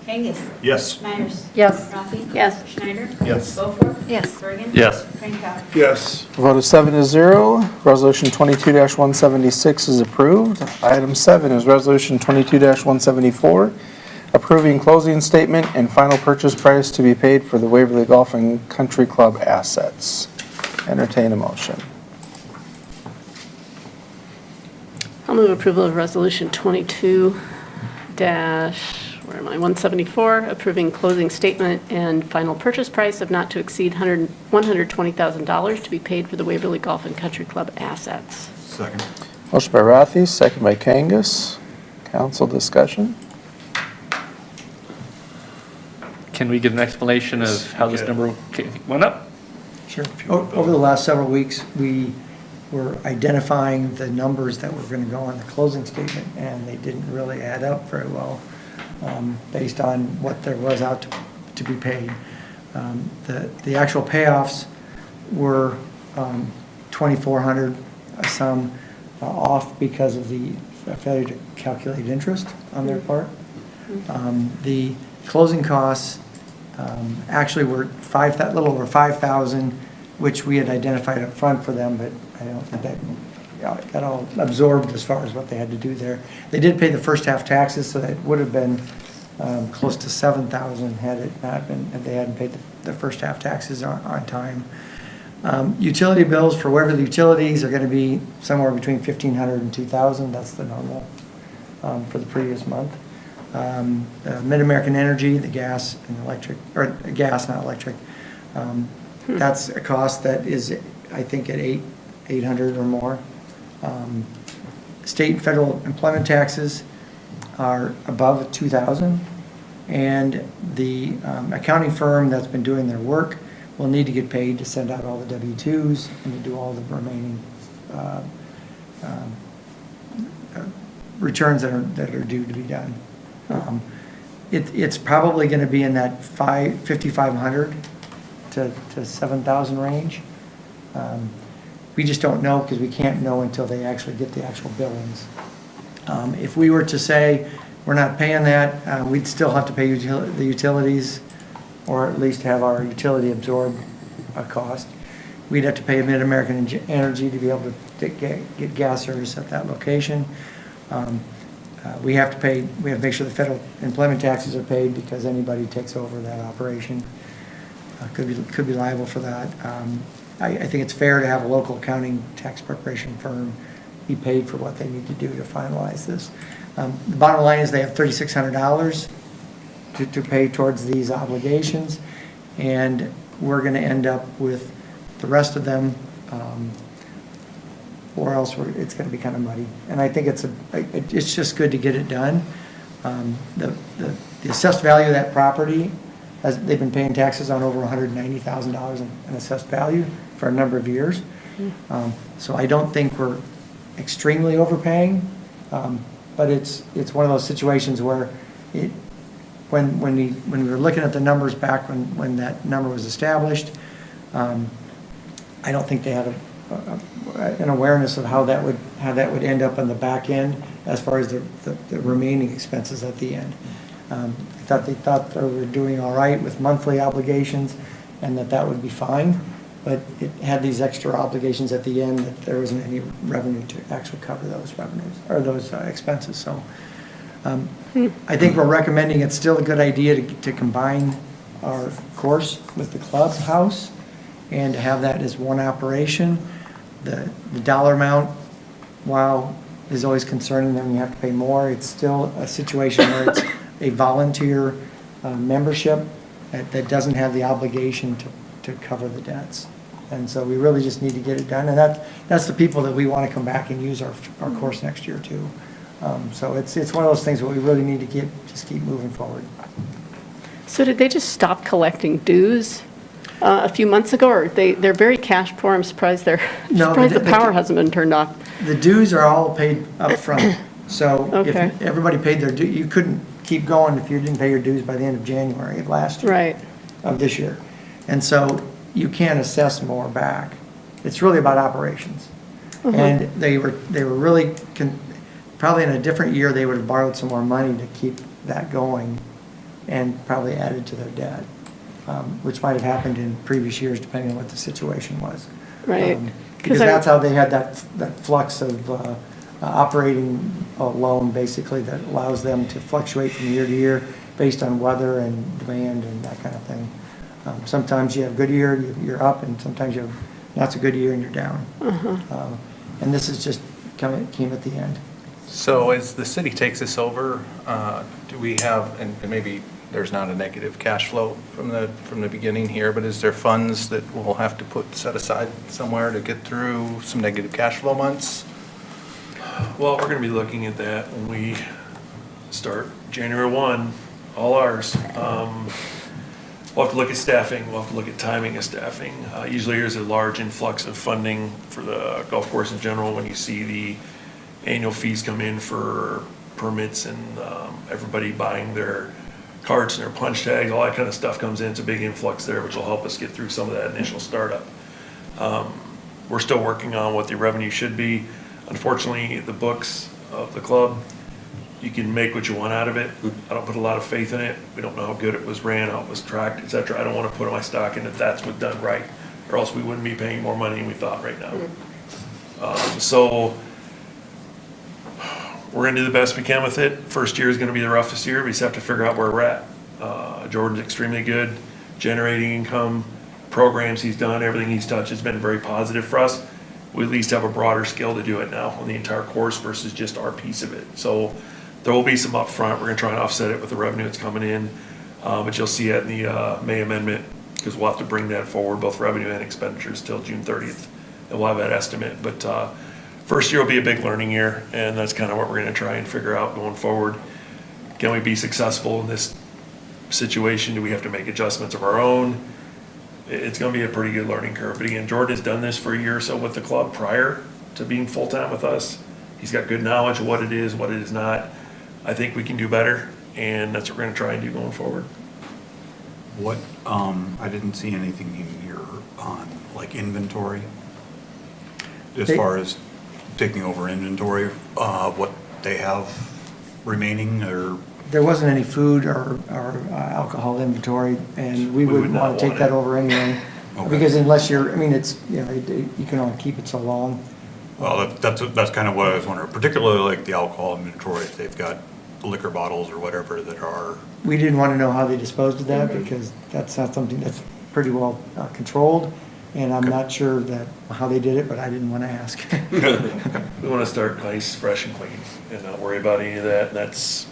Kangas. Yes. Meyers. Yes. Rathe. Yes. Schneider. Yes. Beaufore. Yes. Birgen. Yes. Drenkow. Yes. Vote of 7-0, Resolution 22-176 is approved. Item 7 is Resolution 22-174, approving closing statement and final purchase price to be paid for the Waverly Golf and Country Club assets. Entertain a motion. I'll move approval of Resolution 174, approving closing statement and final purchase price of not to exceed $120,000 to be paid for the Waverly Golf and Country Club assets. Second. Motion by Rathe, second by Kangas. Council discussion. Can we get an explanation of how this number went up? Sure. Over the last several weeks, we were identifying the numbers that were going to go on the closing statement, and they didn't really add up very well based on what there was out to be paid. The actual payoffs were $2,400, some off because of the failure to calculate interest on their part. The closing costs actually were a little over $5,000, which we had identified up front for them, but I don't think that got all absorbed as far as what they had to do there. They did pay the first half taxes, so that would have been close to $7,000 had it not been, if they hadn't paid the first half taxes on time. Utility bills for Waverly Utilities are going to be somewhere between $1,500 and $2,000. That's the normal for the previous month. Mid-American Energy, the gas and electric, or gas, not electric, that's a cost that is, I think, at $800 or more. State and federal employment taxes are above $2,000, and the accounting firm that's been doing their work will need to get paid to send out all the W-2s and to do all the remaining returns that are due to be done. It's probably going to be in that $5,500 to $7,000 range. We just don't know because we can't know until they actually get the actual billings. If we were to say we're not paying that, we'd still have to pay the utilities, or at least have our utility absorb a cost. We'd have to pay Mid-American Energy to be able to get gas service at that location. We have to make sure the federal employment taxes are paid because anybody who takes over that operation could be liable for that. I think it's fair to have a local accounting tax preparation firm be paid for what they need to do to finalize this. The bottom line is they have $3,600 to pay towards these obligations, and we're going to end up with the rest of them, or else it's going to be kind of muddy. And I think it's just good to get it done. The assessed value of that property, they've been paying taxes on over $190,000 in assessed value for a number of years. So I don't think we're extremely overpaying, but it's one of those situations where when we were looking at the numbers back when that number was established, I don't think they had an awareness of how that would end up on the back end as far as the remaining expenses at the end. They thought they were doing all right with monthly obligations and that would be fine, but it had these extra obligations at the end that there wasn't any revenue to actually cover those revenues or those expenses. So I think we're recommending it's still a good idea to combine our course with the clubhouse and to have that as one operation. The dollar amount, while is always concerning them, you have to pay more, it's still a situation where it's a volunteer membership that doesn't have the obligation to cover the debts. And so we really just need to get it done. And that's the people that we want to come back and use our course next year too. So it's one of those things that we really need to just keep moving forward. So did they just stop collecting dues a few months ago, or they're very cash poor? I'm surprised the power hasn't been turned off. The dues are all paid up front. So Okay. if everybody paid their due, you couldn't keep going if you didn't pay your dues by the end of January of last year. Right. Of this year. And so you can't assess more back. It's really about operations. And they were really, probably in a different year, they would have borrowed some more money to keep that going and probably added to their debt, which might have happened in previous years depending on what the situation was. Right. Because that's how they had that flux of operating loan, basically, that allows them to fluctuate from year to year based on weather and demand and that kind of thing. Sometimes you have a good year, you're up, and sometimes you have not so good year and you're down. And this is just came at the end. So as the city takes this over, do we have, and maybe there's not a negative cash flow from the beginning here, but is there funds that we'll have to set aside somewhere to get through some negative cash flow months? Well, we're gonna be looking at that when we start January 1, all ours. We'll have to look at staffing, we'll have to look at timing of staffing. Usually there's a large influx of funding for the golf course in general when you see the annual fees come in for permits and everybody buying their carts and their punch tags, all that kind of stuff comes in. It's a big influx there, which will help us get through some of that initial startup. We're still working on what the revenue should be. Unfortunately, the books of the club, you can make what you want out of it. I don't put a lot of faith in it. We don't know how good it was ran, how it was tracked, et cetera. I don't want to put my stock in that that's what done right, or else we wouldn't be paying more money than we thought right now. So we're gonna do the best we can with it. First year is gonna be the roughest year. We just have to figure out where we're at. Jordan's extremely good, generating income, programs he's done, everything he's touched has been very positive for us. We at least have a broader scale to do it now on the entire course versus just our piece of it. So there will be some upfront. We're gonna try and offset it with the revenue that's coming in. But you'll see it in the May amendment, because we'll have to bring that forward, both revenue and expenditures, till June 30th. And we'll have that estimate. But first year will be a big learning year, and that's kind of what we're gonna try and figure out going forward. Can we be successful in this situation? Do we have to make adjustments of our own? It's gonna be a pretty good learning curve. But again, Jordan has done this for a year or so with the club prior to being full-time with us. He's got good knowledge of what it is not. I think we can do better, and that's what we're gonna try and do going forward. What, I didn't see anything in here on like inventory, as far as taking over inventory, what they have remaining, or? There wasn't any food or alcohol inventory, and we would wouldn't not want to take want that it. over anyway. Okay. Because unless you're, I mean, it's, you know, you can only keep it so long. Well, that's kind of what I was wondering, particularly like the alcohol inventory, if they've got liquor bottles or whatever that are. We didn't want to know how they disposed of that, because that's not something that's pretty well controlled, and I'm not sure that, how they did it, but I didn't want to ask. We wanna start nice, fresh and clean, and not worry about any of that. That's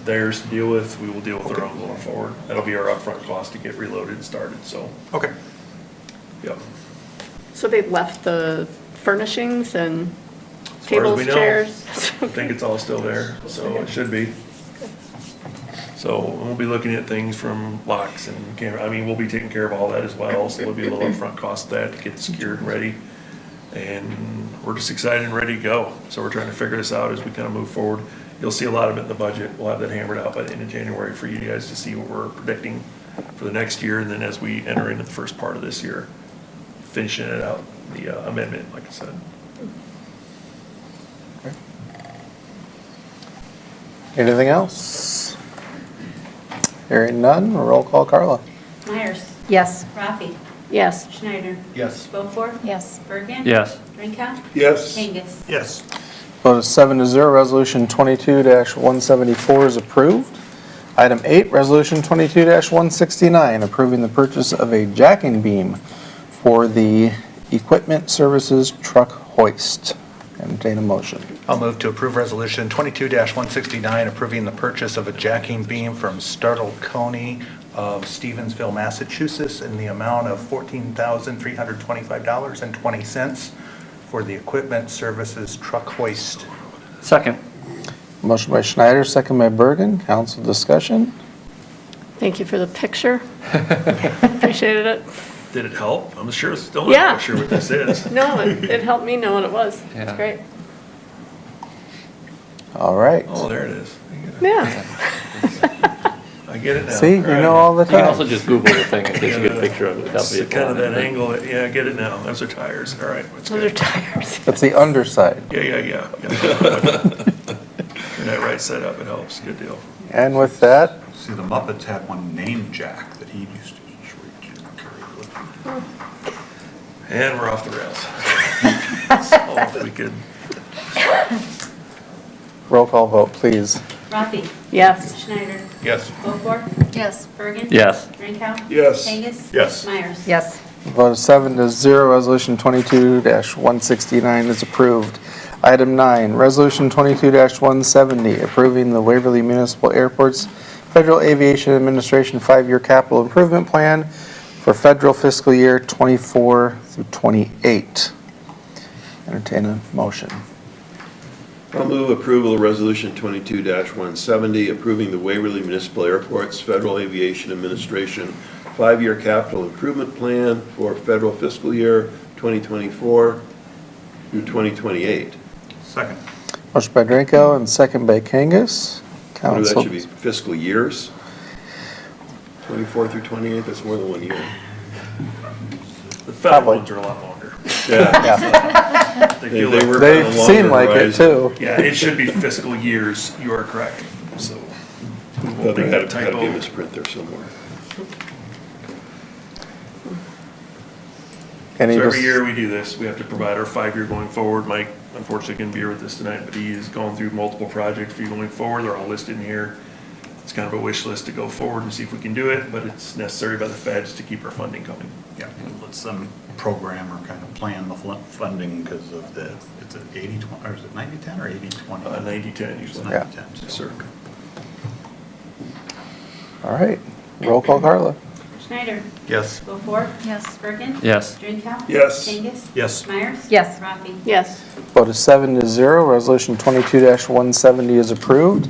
theirs to deal with. We will deal with our own going forward. That'll be our upfront cost to get reloaded and started, so, Okay. yep. So they left the furnishings and As far as tables, we know, chairs? I think it's all still there, so it should be. So we'll be looking at things from locks and camera, I mean, we'll be taking care of all that as well, so there'll be a little upfront cost of that to get secured and ready. And we're just excited and ready to go, so we're trying to figure this out as we kind of move forward. You'll see a lot of it in the budget, we'll have that hammered out by the end of January for you guys to see what we're predicting for the next year, and then as we enter into the first part of this year, finishing it out, the amendment, like I said. Anything else? Hearing none, roll call, Carla. Myers. Yes. Rathe. Yes. Schneider. Yes. Beaufore. Yes. Birgen. Yes. Drenkow. Yes. Kangas. Yes. Vote is 7-0, Resolution 22-174 is approved. Item 8, Resolution 22-169, approving the purchase of a jacking beam for the Equipment Services Truck Hoist. Entertain a motion. I'll move to approve Resolution 22-169, approving the purchase of a jacking beam from Startle Coney of Stevensville, Massachusetts, in the amount of $14,325.20 for the Equipment Services Truck Hoist. Second. Motion by Schneider, second by Birgen. Council discussion. Thank you for the picture. Appreciated it. Did it help? I'm sure, still Yeah. not sure what this is. No, it helped me know what it was. It's Yeah. great. All right. Oh, there it is. Yeah. I get it now. See, you know all the You can time. also just Google the thing and take a good picture of it without It's being. kind of that angle, yeah, I get it now. Those are tires, all right. That's Those good. are tires. That's the underside. Yeah. Turn that right side up, it helps, good deal. And with that, See, the Muppets had one named Jack that he used to carry with him. And we're off the rails. So if we could, roll call vote, please. Rathe. Yes. Schneider. Yes. Beaufore. Yes. Bergen. Yes. Drenkow. Yes. Kangas. Yes. Meyers. Yes. Vote of 7-0, Resolution 22-169 is approved. Item 9, Resolution 22-170, approving the Waverly Municipal Airport's Federal Aviation Administration 5-year capital improvement plan for federal fiscal year 24 through 28. Entertain a motion. I'll move approval of Resolution 22-170, approving the Waverly Municipal Airport's Federal Aviation Administration 5-year capital improvement plan for federal fiscal year 2024 through 2028. Second. Motion by Drenkow and second by Kangas. I wonder that Council, should be fiscal years, 24 through 28, that's more than 1 year. the federal Probably. ones are a lot longer. yeah, They They feel like- work on they a seem longer like it horizon. too. Yeah, it should be fiscal years, you are correct. So we But won't there make had that to be a typo. misprint there somewhere. Any So every dis- year we do this, we have to provide our 5-year going forward. Mike unfortunately couldn't be here with us tonight, but he is going through multiple projects for you going forward. They're all listed in here. It's kind of a wish list to go forward and see if we can do it, but it's necessary by the feds to keep our funding coming. Yeah, it lets them program or kind of plan the funding because of the, it's an 80-20, or is it 90-10 or 80-20? 90-10 It's usually. 90-10, Yes, so. sir. All right, roll call Carla. Schneider. Yes. Beaufore. Yes. Bergen. Yes. Drenkow. Yes. Kangas. Yes. Meyers. Yes. Rathe. Yes. Vote is 7-0, Resolution 22-170 is approved.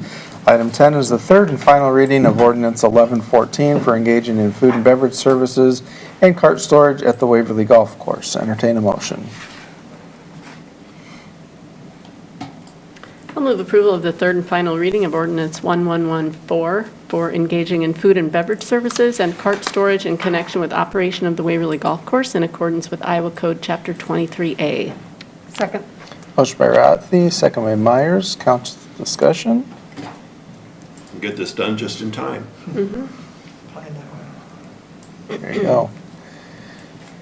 Item 10 is the third and final reading of Ordinance 1114 for engaging in food and beverage services and cart storage at the Waverly Golf Course. Entertain a motion. I'll move approval of the third and final reading of ordinance 1114 for engaging in food and beverage services and cart storage in connection with operation of the Waverly Golf Course in accordance with Iowa Code Chapter 23A. Second. Motion by Rathe, second by Meyers. Council discussion. Get this done just in time. There you go.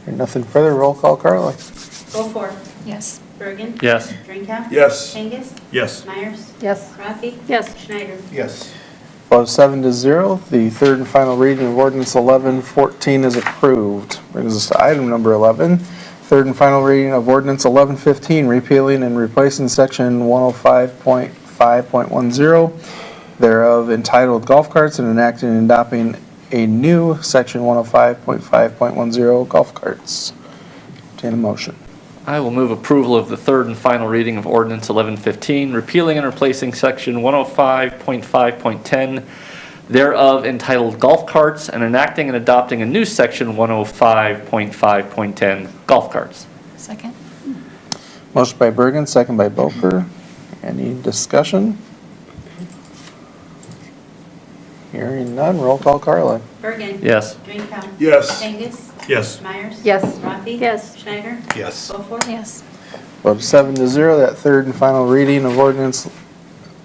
Hearing nothing further, roll call Carla. Beaufore. Yes. Bergen. Yes. Drenkow. Yes. Kangas. Yes. Meyers. Yes. Rathe. Yes. Schneider. Yes. Vote 7-0, the third and final reading of Ordinance 1114 is approved. Brings us to item number 11, third and final reading of Ordinance 1115, repealing and replacing Section 105.5.10 thereof entitled Golf Carts and enacting and adopting a new Section 105.5.10 Golf Carts. Entertain a motion. I will move approval of the third and final reading of ordinance 1115, repealing and replacing section 105.5.10 thereof entitled Golf Carts and enacting and adopting a new section 105.5.10 Golf Carts. Second. Motion by Birgen, second by Beaufore. Any discussion? Hearing none, roll call Carla. Bergen. Yes. Drenkow. Yes. Kangas. Yes. Meyers. Yes. Rathe. Yes. Schneider. Yes. Beaufore. Yes. Vote 7-0, that third and final reading of ordinance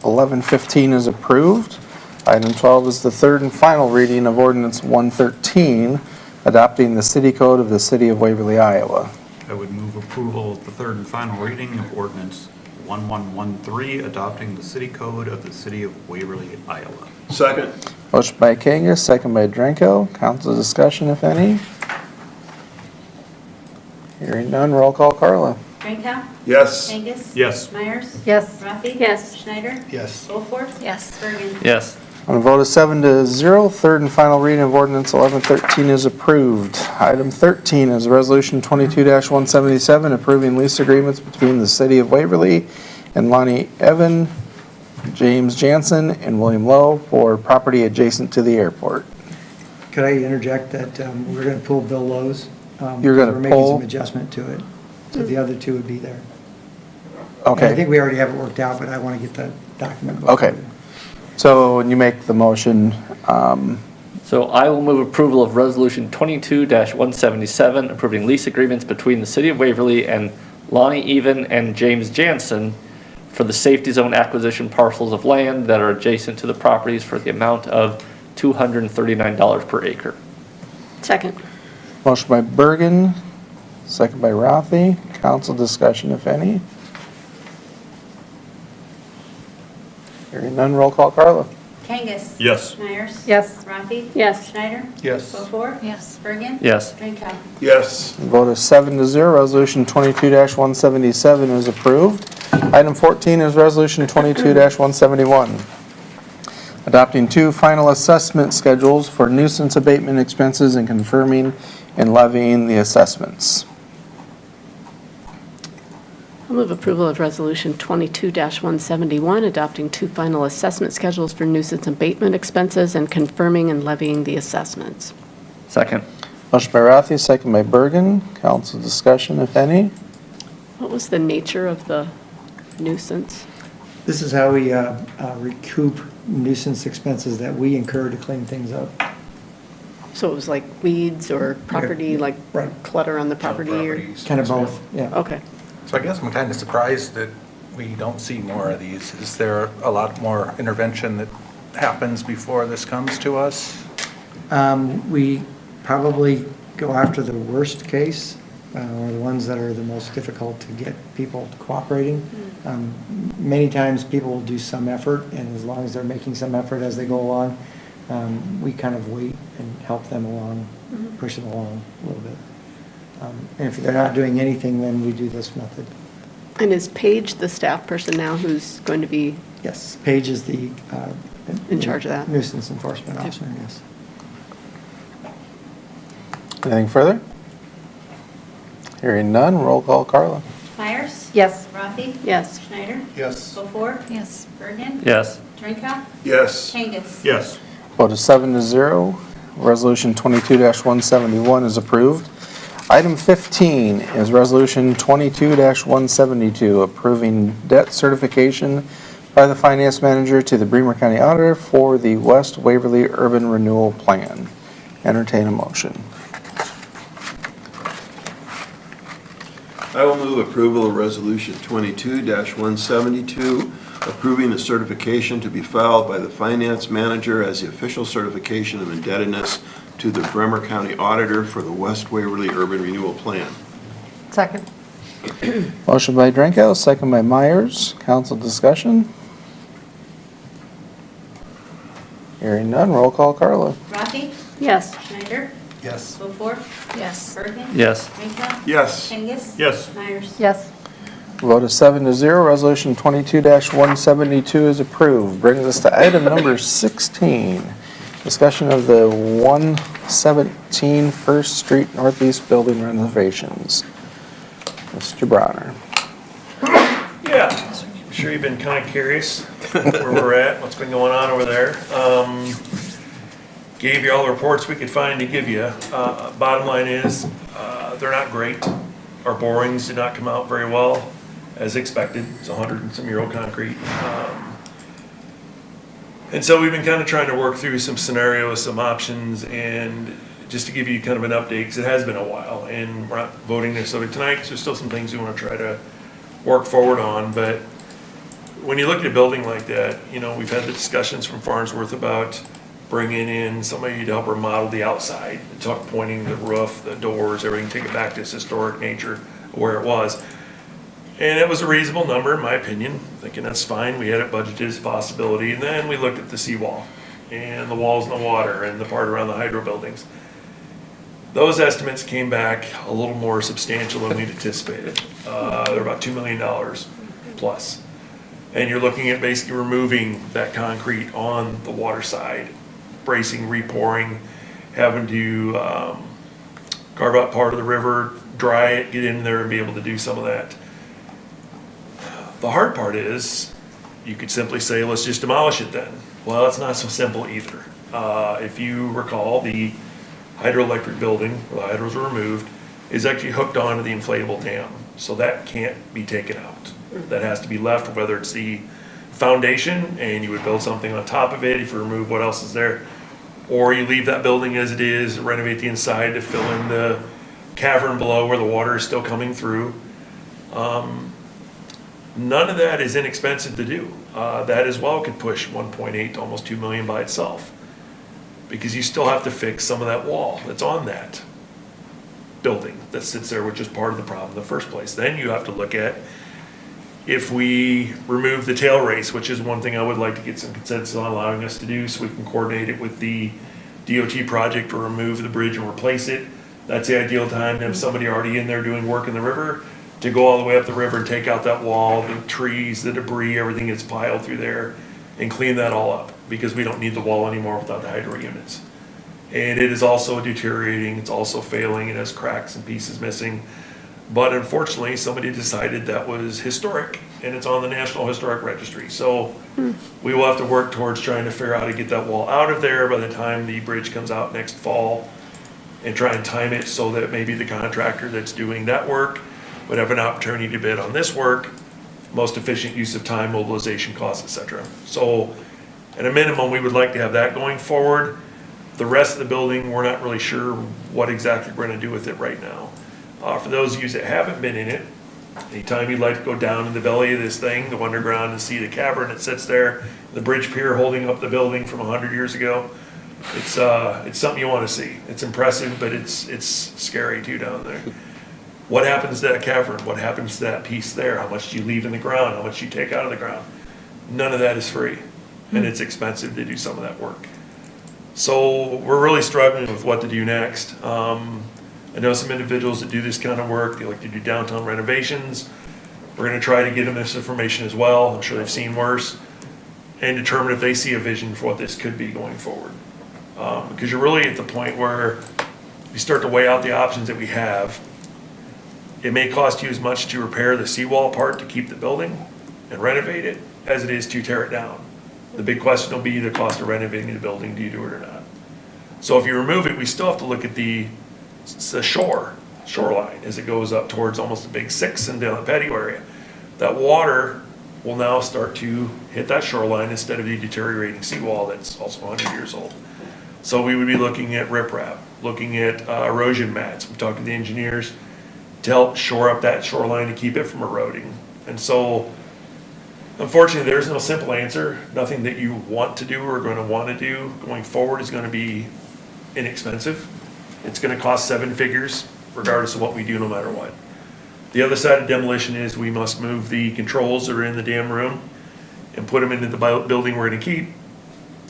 1115 is approved. Item 12 is the third and final reading of ordinance 113, adopting the city code of the city of Waverly, Iowa. I would move approval of the third and final reading of ordinance 1113, adopting the city code of the city of Waverly, Iowa. Second. Motion by Kangas, second by Drenkow. Council discussion, if any. Hearing none, roll call Carla. Drenkow. Yes. Kangas. Yes. Meyers. Yes. Rathe. Yes. Schneider. Yes. Beaufort. Yes. Bergen. Yes. On a vote of 7-0, third and final reading of ordinance 1113 is approved. Item 13 is resolution 22-177, approving lease agreements between the city of Waverly and Lonnie Evan, James Jansen, and William Lowe for property adjacent to the airport. Could I interject that we're going to pull Bill Lowe's? You're gonna We're making pull? some adjustment to it, so the other two would be there. And I Okay, think we already have it worked out, but I want to get the document. before Okay. we- so when you make the motion, So I will move approval of resolution 22-177, approving lease agreements between the city of Waverly and Lonnie Even and James Jansen for the safety zone acquisition parcels of land that are adjacent to the properties for the amount of $239 per acre. Second. Motion by Birgen, second by Rathe. Council discussion, if any. Hearing none, roll call, Carla. Kangas. Yes. Meyers. Yes. Rathe. Yes. Schneider. Yes. Beaufore. Yes. Bergen. Yes. Drenkow. Yes. Vote is 7-0, resolution 22-177 is approved. Item 14 is resolution 22-171. Adopting 2 final assessment schedules for nuisance abatement expenses and confirming and levying the assessments. I'll move approval of Resolution 22-171, adopting 2 final assessment schedules for nuisance abatement expenses and confirming and levying the assessments. Second. Motion by Rathe, second by Birgen. Council discussion, if any. What was the nature of the nuisance? This is how we recoup nuisance expenses that we incur to clean things up. So it was like weeds or property, like Right. clutter on the property or? Kind of both, yeah. Okay. So I guess I'm kind of surprised that we don't see more of these. Is there a lot more intervention that happens before this comes to us? We probably go after the worst case, or the ones that are the most difficult to get people cooperating. Many times people will do some effort, and as long as they're making some effort as they go along, we kind of wait and help them along, push them along a little bit. And if they're not doing anything, then we do this method. And is Paige the staff person now who's going to be? Yes, Paige is the In charge of that. nuisance enforcement officer, yes. Anything further? Hearing none, roll call, Carla. Meyers. Yes. Rathe. Yes. Schneider. Yes. Beaufore. Yes. Bergen. Yes. Drenkow. Yes. Kangas. Yes. Vote is 7-0. Resolution 22-171 is approved. Item 15 is Resolution 22-172, approving debt certification by the Finance Manager to the Bremer County Auditor for the West Waverly Urban Renewal Plan. Entertain a motion. I will move approval of Resolution 22-172, approving the certification to be filed by the Finance Manager as the official certification of indebtedness to the Bremer County Auditor for the West Waverly Urban Renewal Plan. Second. Motion by Drenkow, second by Meyers. Council discussion? Hearing none, roll call, Carla. Rathe. Yes. Schneider. Yes. Beaufore. Yes. Bergen. Yes. Drenkow. Yes. Kangas. Yes. Meyers. Yes. Vote is 7-0. Resolution 22-172 is approved. Brings us to item number 16. Discussion of the 117 First Street Northeast Building renovations. Mr. Bronner. Yeah, I'm sure you've been kind of curious where we're at, what's been going on over there. Gave you all the reports we could find to give you. Bottom line is, they're not great. Our borings did not come out very well, as expected. It's 100 and some year old concrete. And so we've been kind of trying to work through some scenarios, some options, and just to give you kind of an update, because it has been a while, and we're not voting necessarily tonight, because there's still some things we want to try to work forward on. But when you look at a building like that, you know, we've had the discussions from Farnsworth about bringing in somebody to help remodel the outside, pointing the roof, the doors, everything, take it back to its historic nature where it was. And it was a reasonable number, in my opinion, thinking that's fine. We had it budgeted as a possibility. And then we looked at the seawall and the walls in the water and the part around the hydro buildings. Those estimates came back a little more substantial than we'd anticipated. They're about $2 million plus. And you're looking at basically removing that concrete on the water side, bracing, repouring, having to carve out part of the river, dry it, get in there and be able to do some of that. The hard part is, you could simply say, let's just demolish it then. Well, it's not so simple either. If you recall, the hydroelectric building, where the hydros were removed, is actually hooked onto the inflatable dam. So that can't be taken out. That has to be left, whether it's the foundation and you would build something on top of it if you remove what else is there, or you leave that building as it is, renovate the inside to fill in the cavern below where the water is still coming through. None of that is inexpensive to do. That as well could push 1.8 to almost 2 million by itself. Because you still have to fix some of that wall that's on that building that sits there, which is part of the problem in the first place. Then you have to look at, if we remove the tail race, which is one thing I would like to get some consensus on allowing us to do, so we can coordinate it with the DOT project to remove the bridge and replace it. That's the ideal time to have somebody already in there doing work in the river, to go all the way up the river and take out that wall, the trees, the debris, everything gets piled through there, and clean that all up, because we don't need the wall anymore without the hydro units. And it is also deteriorating, it's also failing, it has cracks and pieces missing. But unfortunately, somebody decided that was historic, and it's on the National Historic Registry. So we will have to work towards trying to figure out how to get that wall out of there by the time the bridge comes out next fall, and try and time it so that maybe the contractor that's doing that work would have an opportunity to bid on this work, most efficient use of time, mobilization costs, et cetera. So at a minimum, we would like to have that going forward. The rest of the building, we're not really sure what exactly we're gonna do with it right now. For those of you that haven't been in it, anytime you'd like to go down in the belly of this thing, go underground and see the cavern that sits there, the bridge pier holding up the building from 100 years ago, it's something you wanna see. It's impressive, but it's scary too down there. What happens to that cavern? What happens to that piece there? How much do you leave in the ground? How much do you take out of the ground? None of that is free, and it's expensive to do some of that work. So we're really struggling with what to do next. I know some individuals that do this kind of work, they like to do downtown renovations. We're gonna try to get them this information as well, I'm sure they've seen worse, and determine if they see a vision for what this could be going forward. Because you're really at the point where you start to weigh out the options that we have. It may cost you as much to repair the seawall part to keep the building and renovate it as it is to tear it down. The big question will be the cost of renovating the building, do you do it or not? So if you remove it, we still have to look at the shoreline as it goes up towards almost a big 6 and down the patio area. That water will now start to hit that shoreline instead of the deteriorating seawall that's also 100 years old. So we would be looking at riprap, looking at erosion mats. We've talked to the engineers to help shore up that shoreline to keep it from eroding. And so, unfortunately, there's no simple answer. Nothing that you want to do or are going to want to do going forward is going to be inexpensive. It's going to cost 7 figures, regardless of what we do, no matter what. The other side of demolition is we must move the controls that are in the dam room and put them into the building we're going to keep.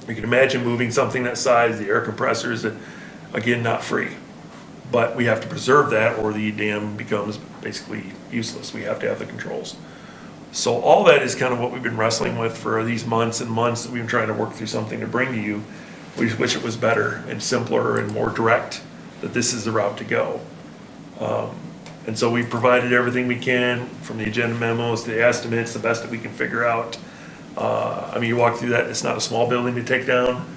You can imagine moving something that size, the air compressors, that, again, not free. But we have to preserve that or the dam becomes basically useless. We have to have the controls. So all that is kind of what we've been wrestling with for these months and months that we've been trying to work through something to bring to you. We just wish it was better and simpler and more direct, that this is the route to go. And so we've provided everything we can, from the agenda memos to the estimates, the best that we can figure out. I mean, you walk through that, it's not a small building to take down.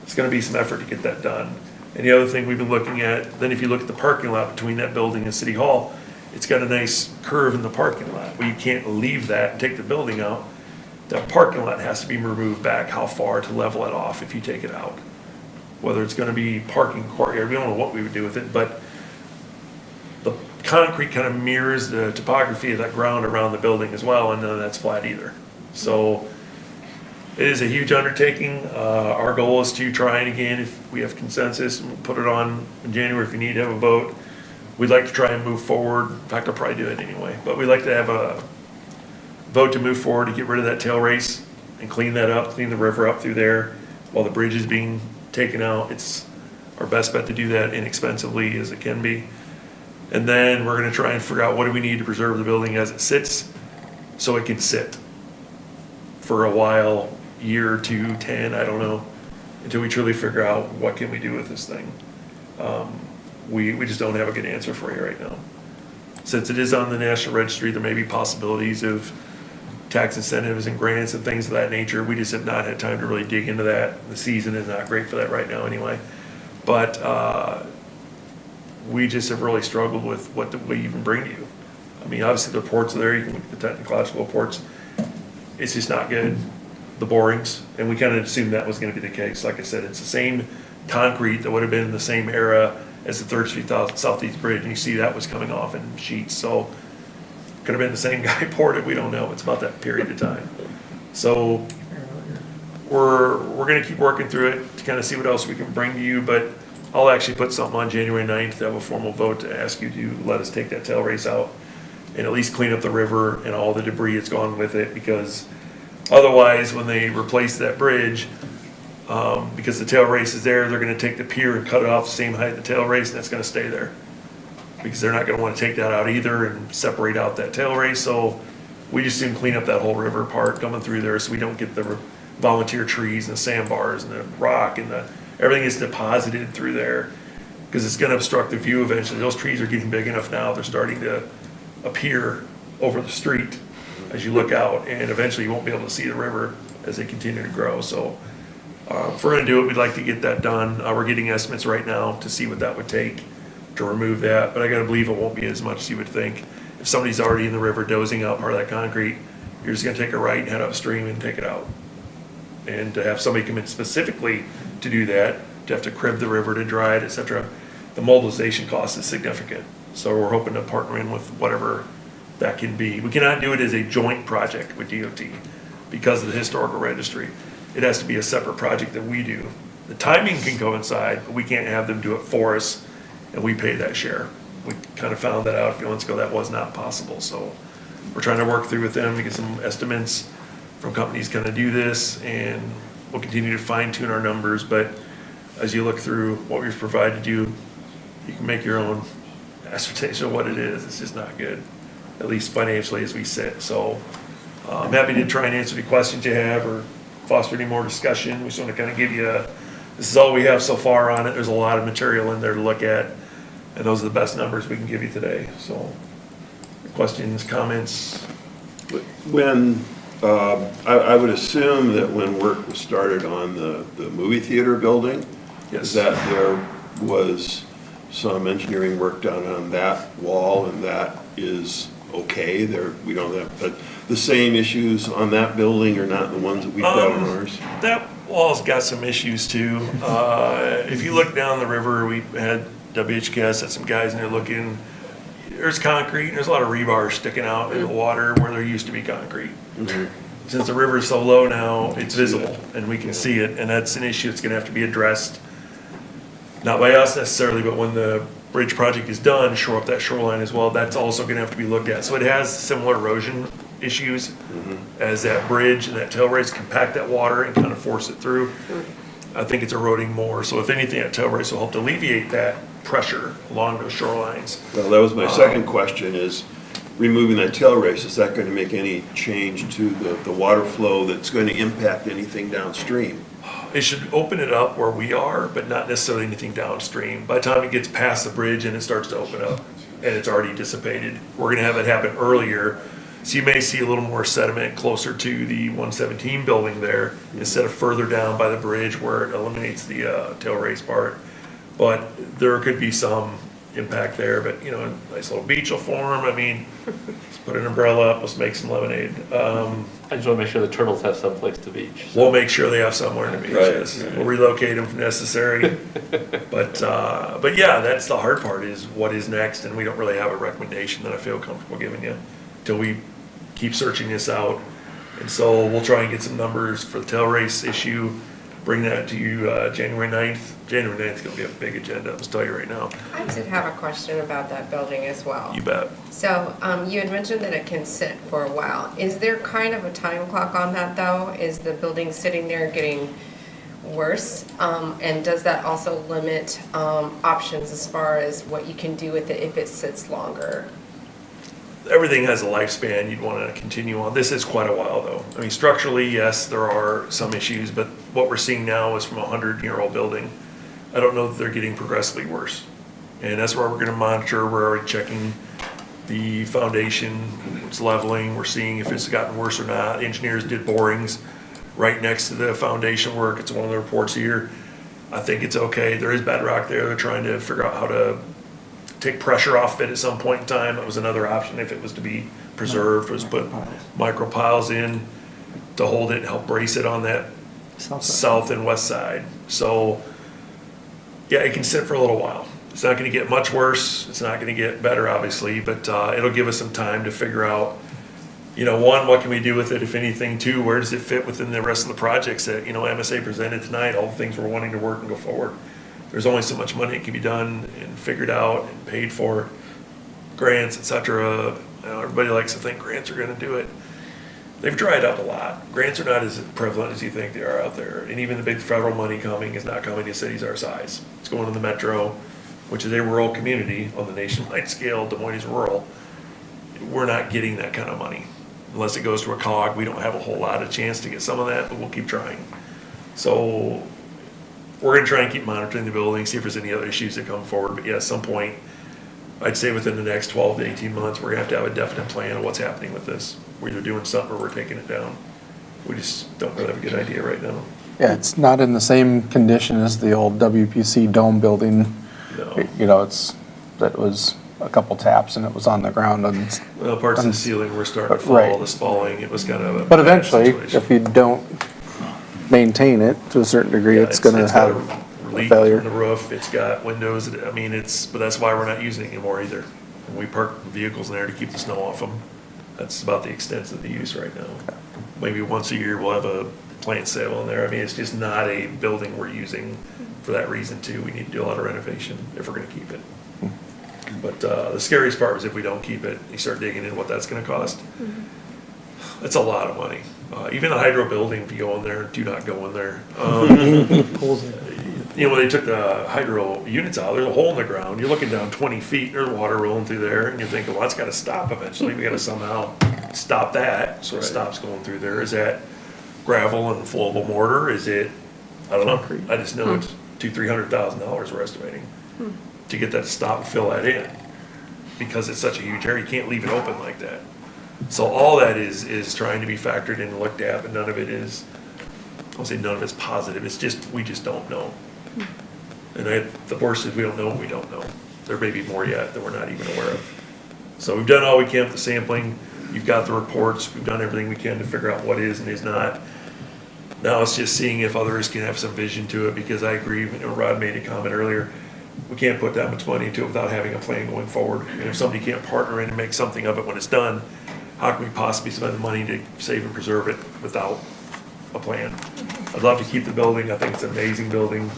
It's gonna be some effort to get that done. And the other thing we've been looking at, then if you look at the parking lot between that building and City Hall, it's got a nice curve in the parking lot. Well, you can't leave that and take the building out. That parking lot has to be removed back how far to level it off if you take it out. Whether it's gonna be parking courtyard, we don't know what we would do with it, but the concrete kind of mirrors the topography of that ground around the building as well, and none of that's flat either. So it is a huge undertaking. Our goal is to try and, again, if we have consensus, and we'll put it on in January if you need to have a vote. We'd like to try and move forward. In fact, I'll probably do it anyway. But we'd like to have a vote to move forward to get rid of that tail race and clean that up, clean the river up through there while the bridge is being taken out. It's our best bet to do that inexpensively as it can be. And then we're going to try and figure out what do we need to preserve the building as it sits so it can sit for a while, year or 2, 10, I don't know, until we truly figure out what can we do with this thing. We just don't have a good answer for you right now. Since it is on the National Registry, there may be possibilities of tax incentives and grants and things of that nature. We just have not had time to really dig into that. The season is not great for that right now anyway. But we just have really struggled with what do we even bring to you. I mean, obviously the reports are there, you can look at the technological reports. It's just not good. The borings, and we kind of assumed that was going to be the case. Like I said, it's the same concrete that would have been in the same era as the 3rd Street Southeast Bridge, and you see that was coming off in sheets. So Could have been the same guy poured it, we don't know. It's about that period of time. So we're gonna keep working through it to kind of see what else we can bring to you, but I'll actually put something on January 9th to have a formal vote to ask you to let us take that tail race out and at least clean up the river and all the debris that's gone with it, because otherwise, when they replace that bridge, because the tail race is there, they're gonna take the pier and cut it off the same height as the tail race, and that's gonna stay there. Because they're not gonna wanna take that out either and separate out that tail race, so we just didn't clean up that whole river part coming through there, so we don't get the volunteer trees and the sandbars and the rock and everything is deposited through there, because it's gonna obstruct the view eventually. Those trees are getting big enough now, they're starting to appear over the street as you look out, and eventually you won't be able to see the river as they continue to grow, so. If we're gonna do it, we'd like to get that done. We're getting estimates right now to see what that would take to remove that, but I gotta believe it won't be as much as you would think. If somebody's already in the river dozing out part of that concrete, you're just gonna take a right and head upstream and take it out. And to have somebody come in specifically to do that, to have to crib the river to dry it, et cetera, the mobilization cost is significant. So we're hoping to partner in with whatever that can be. We cannot do it as a joint project with DOT because of the historical registry. It has to be a separate project that we do. The timing can coincide, but we can't have them do it for us, and we pay that share. We kind of found that out a few months ago, that was not possible, so we're trying to work through with them to get some estimates from companies gonna do this, and we'll continue to fine tune our numbers, but as you look through what we've provided you, you can make your own assertion of what it is. It's just not good, at least financially as we sit, so I'm happy to try and answer any questions you have or foster any more discussion. We just want to kind of give you this is all we have so far on it. There's a lot of material in there to look at, and those are the best numbers we can give you today. So, questions, comments? When, I would assume that when work was started on the movie theater building, Yes. that there was some engineering work done on that wall, and that is okay. We don't have, but the same issues on that building are not the ones that we've got on ours. That wall's got some issues too. If you look down the river, we had WHKS, had some guys in there looking. There's concrete, and there's a lot of rebar sticking out in the water where there used to be concrete. Since the river is so low now, it's visible, and we can see it, and that's an issue that's gonna have to be addressed. Not by us necessarily, but when the bridge project is done, shore up that shoreline as well, that's also gonna have to be looked at. So it has similar erosion issues as that bridge and that tail race compact that water and kind of force it through. I think it's eroding more, so if anything, that tail race will help to alleviate that pressure along those shorelines. Well, that was my second question, is removing that tail race, is that going to make any change to the water flow that's going to impact anything downstream? It should open it up where we are, but not necessarily anything downstream. By the time it gets past the bridge and it starts to open up and it's already dissipated, we're gonna have it happen earlier. So you may see a little more sediment closer to the 117 building there instead of further down by the bridge where it eliminates the tail race part. But there could be some impact there, but you know, a nice little beach will form. I mean, let's put an umbrella up, let's make some lemonade. I just want to make sure the turtles have some place to beach. We'll make sure they have somewhere to beach, Right. yes. We'll relocate them if necessary. But yeah, that's the hard part, is what is next, and we don't really have a recommendation that I feel comfortable giving you till we keep searching this out. And so we'll try and get some numbers for the tail race issue, bring that to you January 9th. January 9th is gonna be a big agenda, I'll just tell you right now. I did have a question about that building as well. You bet. So, you had mentioned that it can sit for a while. Is there kind of a time clock on that, though? Is the building sitting there getting worse? And does that also limit options as far as what you can do with it if it sits longer? Everything has a lifespan you'd want to continue on. This is quite a while, though. I mean, structurally, yes, there are some issues, but what we're seeing now is from a 100-year-old building. I don't know that they're getting progressively worse. And that's where we're going to monitor. We're already checking the foundation, it's leveling. We're seeing if it's gotten worse or not. Engineers did borings right next to the foundation work. It's one of the reports here. I think it's okay. There is bedrock there. They're trying to figure out how to take pressure off it at some point in time. That was another option if it was to be preserved, was put micro piles in to hold it and help brace it on that south and west side. So yeah, it can sit for a little while. It's not gonna get much worse, it's not gonna get better, obviously, but, it'll give us some time to figure out, one, what can we do with it, if anything? Two, where does it fit within the rest of the projects that, MSA presented tonight, all the things we're wanting to work and go forward. There's only so much money that can be done and figured out and paid for, grants, et cetera. Everybody likes to think grants are gonna do it. They've dried up a lot. Grants are not as prevalent as you think they are out there. And even the big federal money coming is not coming to cities our size. It's going to the metro, which is a rural community on the nationwide scale. Des Moines is rural. We're not getting that kind of money. Unless it goes to a COG, we don't have a whole lot of chance to get some of that, but we'll keep trying. So we're gonna try and keep monitoring the building, see if there's any other issues that come forward. But yeah, at some point, I'd say within the next 12 to 18 months, we're gonna have a definite plan of what's happening with this. We're either doing something or we're taking it down. We just don't really have a good idea right now. Yeah, it's not in the same condition as the old WPC dome building. No. That was a couple taps and it was on the ground and. Well, parts of the ceiling were starting to fall, Right. the spalling, it was kind of a. But bad eventually, situation. if you don't maintain it to a certain degree, Yeah, it's gonna got have a a leak failure. in the roof, it's got windows, but that's why we're not using it anymore either. And we park vehicles in there to keep the snow off them. That's about the extent of the use right now. Maybe once a year we'll have a plant sale in there. I mean, it's just not a building we're using for that reason too. We need to do a lot of renovation if we're gonna keep it. But, the scariest part was if we don't keep it, you start digging in what that's gonna cost. That's a lot of money. Even a hydro building, if you go in there, do not go in there. When they took the hydro units out, there's a hole in the ground. You're looking down 20 feet, there's water rolling through there, and you're thinking, well, that's gotta stop eventually. We gotta somehow stop that, so it stops going through there. Is that gravel and flowable mortar? Is it, I don't know. I just know it's $200,000-300,000 we're estimating to get that to stop and fill that in. Because it's such a huge area, you can't leave it open like that. So all that is trying to be factored in and looked at, but none of it is, I'll say none of it's positive, it's just, we just don't know. And the worst is we don't know what we don't know. There may be more yet that we're not even aware of. So we've done all we can with the sampling, you've got the reports, we've done everything we can to figure out what is and is not. Now it's just seeing if others can have some vision to it, because I agree, Rod made a comment earlier, we can't put that much money into it without having a plan going forward. And if somebody can't partner in and make something of it when it's done, how can we possibly spend the money to save and preserve it without a plan? I'd love to keep the building, I think it's an amazing building,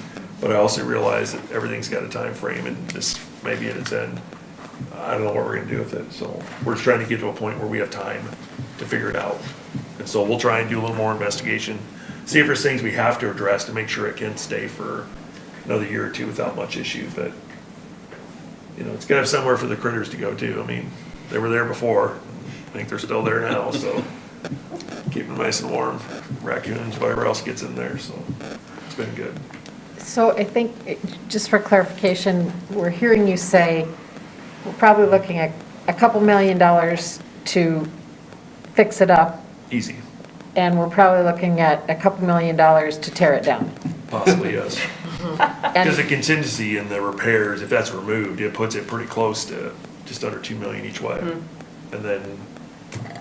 but I also realize that everything's got a time frame and this may be at its end. I don't know what we're gonna do with it, so we're just trying to get to a point where we have time to figure it out. And so we'll try and do a little more investigation, see if there's things we have to address to make sure it can stay for another year or two without much issue, but it's gonna have somewhere for the critters to go to. I mean, they were there before, I think they're still there now, so keep them nice and warm. Raccoons, whatever else gets in there, so it's been good. So I think, just for clarification, we're hearing you say, we're probably looking at a couple $1 million to fix it up, Easy, and we're probably looking at a couple $1 million to tear it down. possibly, yes. Because the And, contingency in the repairs, if that's removed, it puts it pretty close to just under 2 million each way. And then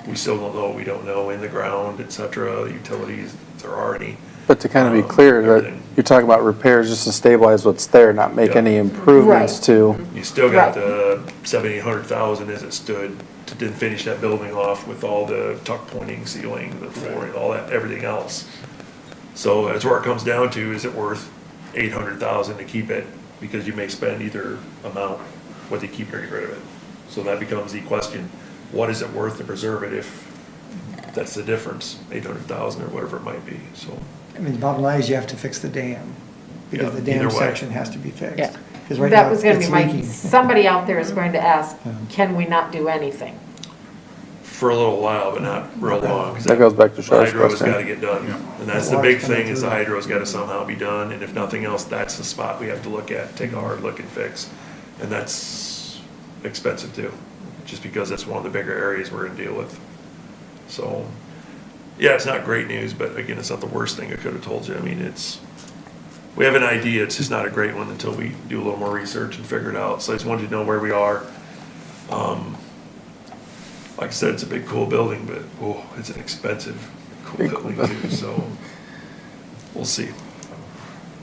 we still don't know what we don't know in the ground, et cetera, the utilities, if there are any. But to kind of be clear, that everything. you're talking about repairs just to stabilize what's there, not make Yeah. any improvements Right. to. You still got Right. the 700,000-800,000 as it stood to then finish that building off with all the tuck pointing, ceiling, the flooring, all that, everything else. So that's where it comes down to, is it worth 800,000 to keep it? Because you may spend either amount, whether you keep or get rid of it. So that becomes the question, what is it worth to preserve it if that's the difference, 800,000 or whatever it might be, so. I mean, the bottom line is you have to fix the dam, because Yeah, the either dam way. section has to be fixed. yeah, 'Cause right that now was gonna be it's my, leaking. somebody out there is going to ask, can we not do anything? For a little while, but not real long. 'cause That goes back to The Char's hydro's question. gotta get done, and that's The the big water's coming thing, is the through. hydro's gotta somehow be done, and if nothing else, that's the spot we have to look at, take a hard look and fix. And that's expensive too, just because that's one of the bigger areas we're gonna deal with. So, yeah, it's not great news, but again, it's not the worst thing I could have told you. I mean, we have an idea, it's just not a great one until we do a little more research and figure it out. So I just wanted you to know where we are. Like I said, it's a big, cool building, but, it's an expensive, cool building too, so we'll see.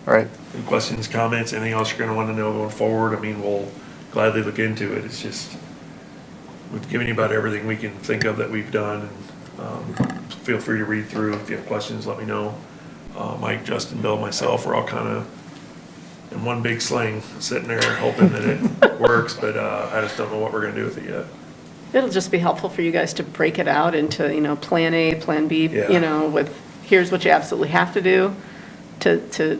Right. Any questions, comments, anything else you're gonna wanna know going forward? I mean, we'll gladly look into it. It's just, we've given you about everything we can think of that we've done. Feel free to read through. If you have questions, let me know. Mike, Justin, Bill, myself, we're all kind of in one big sling, sitting there hoping that it works, but I just don't know what we're gonna do with it yet. It'll just be helpful for you guys to break it out into, plan A, plan B, Yeah. with here's what you absolutely have to do to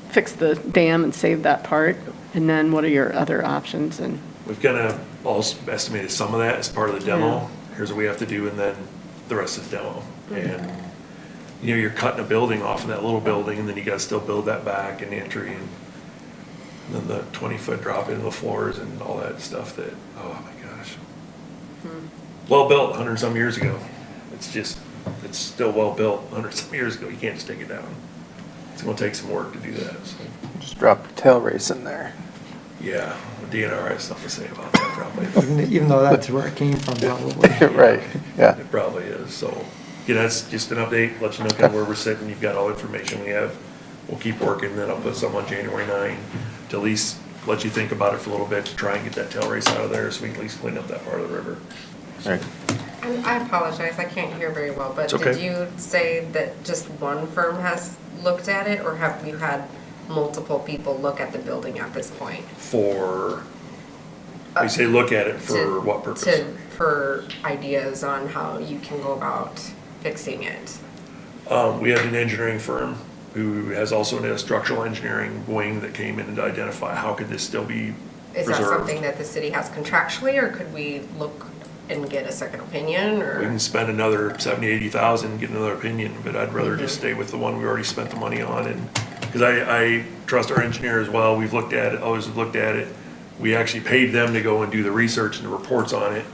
fix the dam and save that part, and then what are your other options, and We've kind of also estimated some of that as part of the demo. Here's what we have to do, and then the rest is demo. And, you're cutting a building off of that little building, and then you gotta still build that back and entry, and then the 20-foot drop into the floors and all that stuff that, oh my gosh. Well built 100-some years ago. It's still well built 100-some years ago. You can't just take it down. It's gonna take some work to do that, so. Just drop the tail race in there. Yeah, the DNR has something to say about that probably. Even though that's where it came from, probably. Right, yeah. It probably is, so, that's just an update, let you know kind of where we're sitting, you've got all the information we have. We'll keep working, then I'll put some on January 9 to at least let you think about it for a little bit, to try and get that tail race out of there, so we can at least clean up that part of the river. Right. And I apologize, I can't hear very well, but It's okay. did you say that just one firm has looked at it, or have you had multiple people look at the building at this point? For, we say look at it for what purpose? For ideas on how you can go about fixing it. We had an engineering firm who has also a structural engineering wing that came in to identify how could this still be Is preserved. that something that the city has contractually, or could we look and get a second opinion, or? We can spend another 70, 80,000, get another opinion, but I'd rather just stay with the one we already spent the money on. And because I trust our engineer as well, we've looked at it, always looked at it. We actually paid them to go and do the research and the reports on it,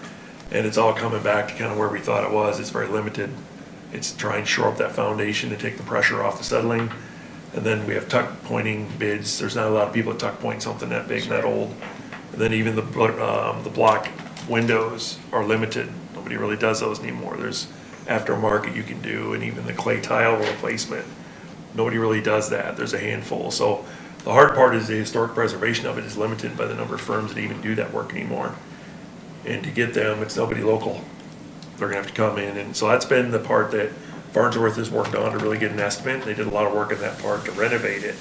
and it's all coming back to kind of where we thought it was. It's very limited. It's trying to shore up that foundation to take the pressure off the settling. And then we have tuck pointing bids. There's not a lot of people that tuck point something that big and that old. And then even the block windows are limited. Nobody really does those anymore. There's aftermarket you can do, and even the clay tile replacement. Nobody really does that. There's a handful. So the hard part is the historic preservation of it is limited by the number of firms that even do that work anymore. And to get them, it's nobody local. They're gonna have to come in, and so that's been the part that Farnsworth has worked on to really get an estimate. They did a lot of work in that part to renovate it.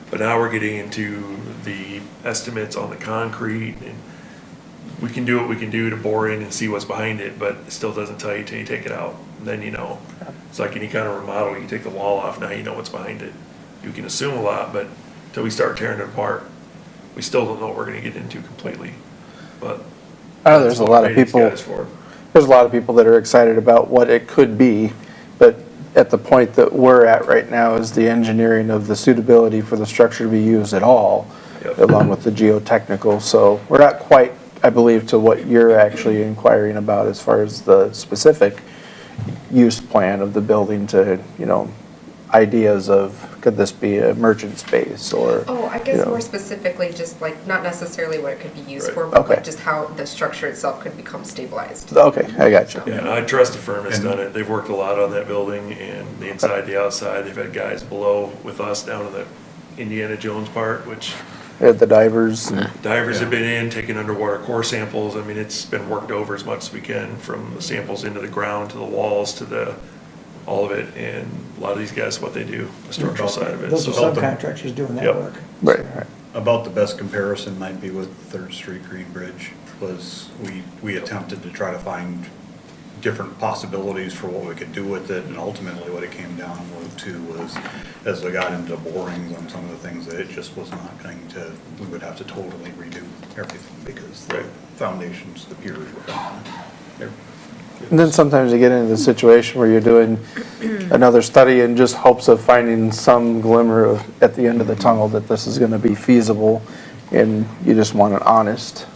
But now we're getting into the estimates on the concrete, and we can do what we can do to bore in and see what's behind it, but it still doesn't tell you till you take it out. And then you know. It's like any kind of remodel, you take the wall off, now you know what's behind it. You can assume a lot, but until we start tearing it apart, we still don't know what we're gonna get into completely. But I know there's a lot of people, there's a lot of people that are excited about what it could be, but at the point that we're at right now is the engineering of the suitability for the structure to be used at all, along with the geotechnical. So we're not quite, I believe, to what you're actually inquiring about as far as the specific use plan of the building to, ideas of, could this be a merchant space or? Oh, I guess more specifically, just like, not necessarily what it could be used for, but like just how the structure itself could become stabilized. Okay, I got you. Yeah, I trust the firm that's done it. They've worked a lot on that building, and the inside, the outside. They've had guys below with us down in the Indiana Jones part, which The divers. divers have been in, taking underwater core samples. I mean, it's been worked over as much as we can, from the samples into the ground, to the walls, to all of it. And a lot of these guys, what they do, the structural side of it. Those are So- subcontractors doing that Yep. work. Right. About the best comparison might be with Third Street Green Bridge, was we attempted to try to find different possibilities for what we could do with it, and ultimately what it came down to was, as we got into borings on some of the things, that it just was not going to, we would have to totally redo everything, because the foundations, the piers were gone. And then sometimes you get into the situation where you're doing another study in just hopes of finding some glimmer of, at the end of the tunnel, that this is gonna be feasible, and you just want an honest,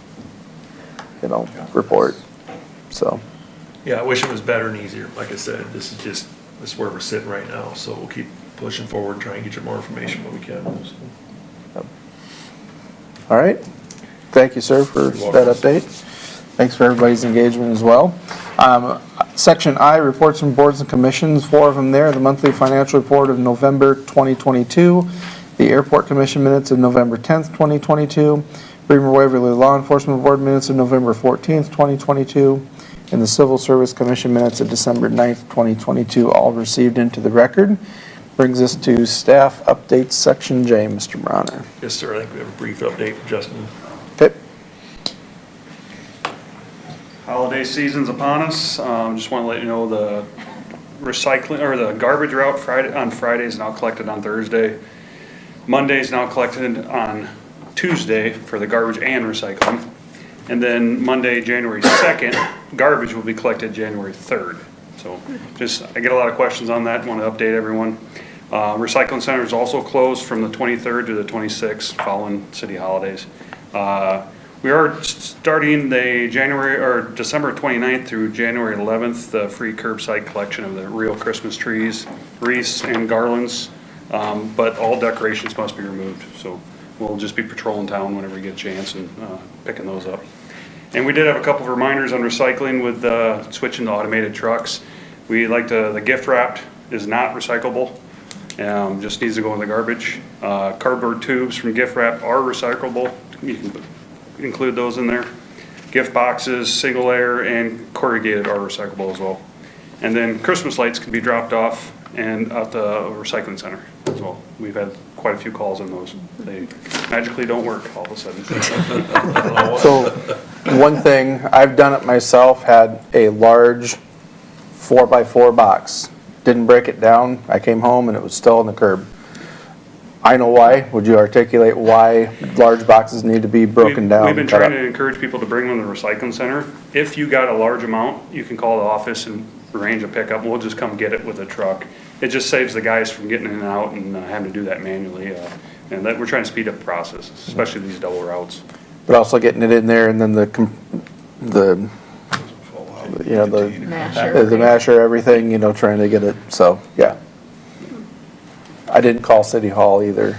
report, so. Yeah, I wish it was better and easier. Like I said, this is where we're sitting right now. So we'll keep pushing forward, try and get you more information when we can. All right, thank you, sir, for that update. Thanks for everybody's engagement as well. Section I, reports from boards and commissions, 4 of them there. The monthly financial report of November 2022, the Airport Commission minutes of November 10th, 2022, Bremer Waverly Law Enforcement Board minutes of November 14th, 2022, and the Civil Service Commission minutes of December 9th, 2022, all received into the record. Brings us to staff updates, section J, Mr. Bronner. Yes, sir, I think we have a brief update for Justin. Okay. Holiday season's upon us. Just want to let you know the recycling, or the garbage route on Friday is now collected on Thursday. Monday is now collected on Tuesday for the garbage and recycling. And then Monday, January 2nd, garbage will be collected January 3rd. So I get a lot of questions on that, want to update everyone. Recycling center is also closed from the 23rd to the 26th following city holidays. We are starting the December 29th through January 11th, the free curbside collection of the real Christmas trees, wreaths, and garlands. But all decorations must be removed. So we'll just be patrolling town whenever we get a chance and picking those up. And we did have a couple of reminders on recycling with switching to automated trucks. The gift wrap is not recyclable, just needs to go in the garbage. Cardboard tubes from gift wrap are recyclable. You can include those in there. Gift boxes, single layer, and corrugated are recyclable as well. And then Christmas lights can be dropped off and at the recycling center as well. We've had quite a few calls on those. They magically don't work all of a sudden. So, one thing, I've done it myself, had a large 4x4 box. Didn't break it down. I came home and it was still on the curb. I know why. Would you articulate why large boxes need to be broken down? We've been trying to encourage people to bring them to the recycling center. If you got a large amount, you can call the office and arrange a pickup. We'll just come get it with a truck. It just saves the guys from getting in and out and having to do that manually. And we're trying to speed up the process, especially these double routes. But also getting it in there and then the masher, everything, trying to get it, so, yeah. I didn't call City Hall either.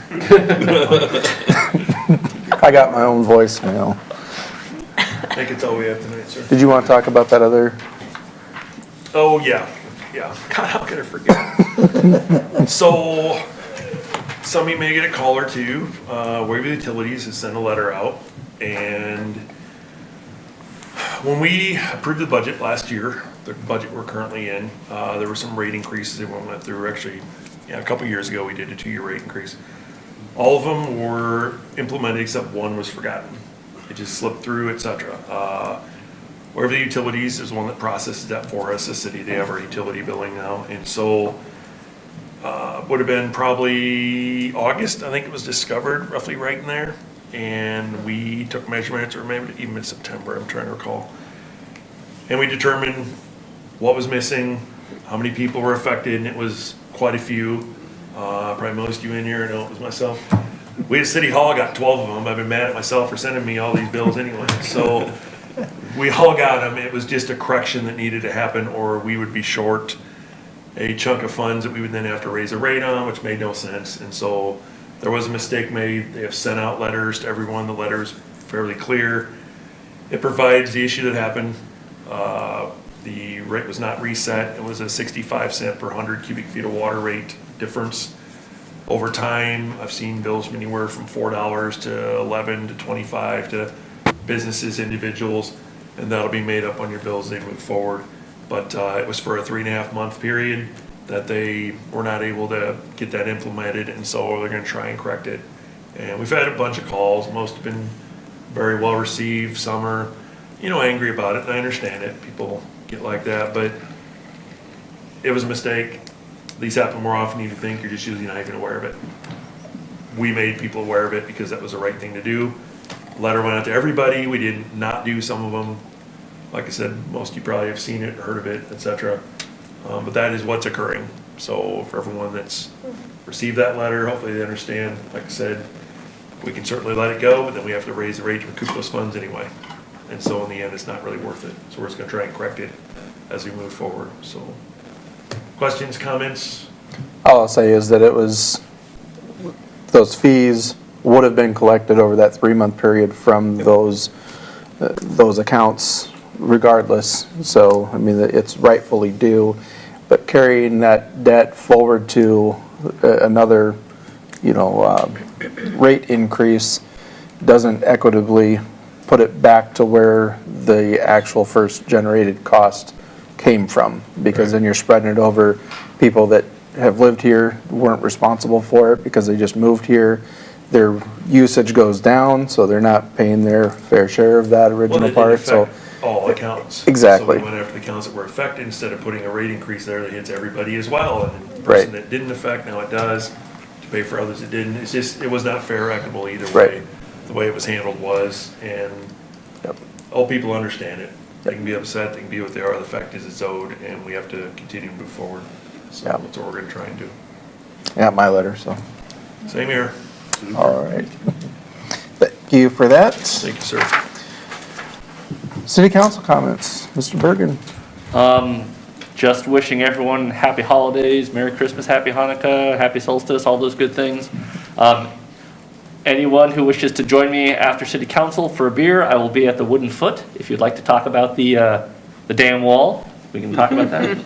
I got my own voicemail. I think it's all we have tonight, sir. Did you want to talk about that other? Oh, yeah. God, how could I forget? So, some of you may get a call or two. Waverly Utilities has sent a letter out, and when we approved the budget last year, the budget we're currently in, there were some rate increases that we went through. Actually, a couple years ago, we did a 2-year rate increase. All of them were implemented except one was forgotten. It just slipped through, etc. Waverly Utilities is the one that processes that for us, the city. They have our utility billing now, and so would have been probably August, I think it was discovered, roughly right in there. And we took measurements, or maybe even in September, I'm trying to recall. And we determined what was missing, how many people were affected, and it was quite a few. Probably most of you in here, I know it was myself. We at City Hall got 12 of them. I've been mad at myself for sending me all these bills anyway. So we all got them. It was just a correction that needed to happen, or we would be short a chunk of funds that we would then have to raise a rate on, which made no sense. And so there was a mistake made. They have sent out letters to everyone. The letter is fairly clear. It provides the issue that happened. The rate was not reset. It was a 65 cent per 100 cubic feet of water rate difference. Over time, I've seen bills from anywhere from $4 to $11 to $25 to businesses, individuals, and that'll be made up on your bills as they move forward. But it was for a 3.5 month period that they were not able to get that implemented, and so they're going to try and correct it. And we've had a bunch of calls. Most have been very well received. Some are, angry about it, and I understand it. People get like that, but it was a mistake. These happen more often than you think. You're just usually not even aware of it. We made people aware of it because that was the right thing to do. Letter went out to everybody. We did not do some of them. Like I said, most of you probably have seen it, heard of it, etc. But that is what's occurring. So for everyone that's received that letter, hopefully they understand. Like I said, we can certainly let it go, but then we have to raise the rate to recoup those funds anyway. And so in the end, it's not really worth it. So we're just going to try and correct it as we move forward. So questions, comments? All I'll say is that those fees would have been collected over that 3-month period from those accounts regardless. So, it's rightfully due. But carrying that debt forward to another rate increase doesn't equitably put it back to where the actual first generated cost came from, because then you're spreading it over people that have lived here, weren't responsible for it because they just moved here. Their usage goes down, so they're not paying their fair share of that original part, so. All accounts. Exactly. So we went after the accounts that were affected instead of putting a rate increase there that hits everybody as well. And the person that didn't affect, now it does, to pay for others that didn't. It's just, it was not fair or equitable either way. The way it was handled was, and all people understand it. They can be upset, they can be what they are, the fact is it's owed, and we have to continue to move forward. So that's what we're gonna try and do. Yeah, my letter, so. Same here. All right. Thank you for that. Thank you, sir. City council comments, Mr. Birgen. Just wishing everyone happy holidays, Merry Christmas, Happy Hanukkah, Happy Solstice, all those good things. Anyone who wishes to join me after city council for a beer, I will be at the Wooden Foot. If you'd like to talk about the dam wall, we can talk about that.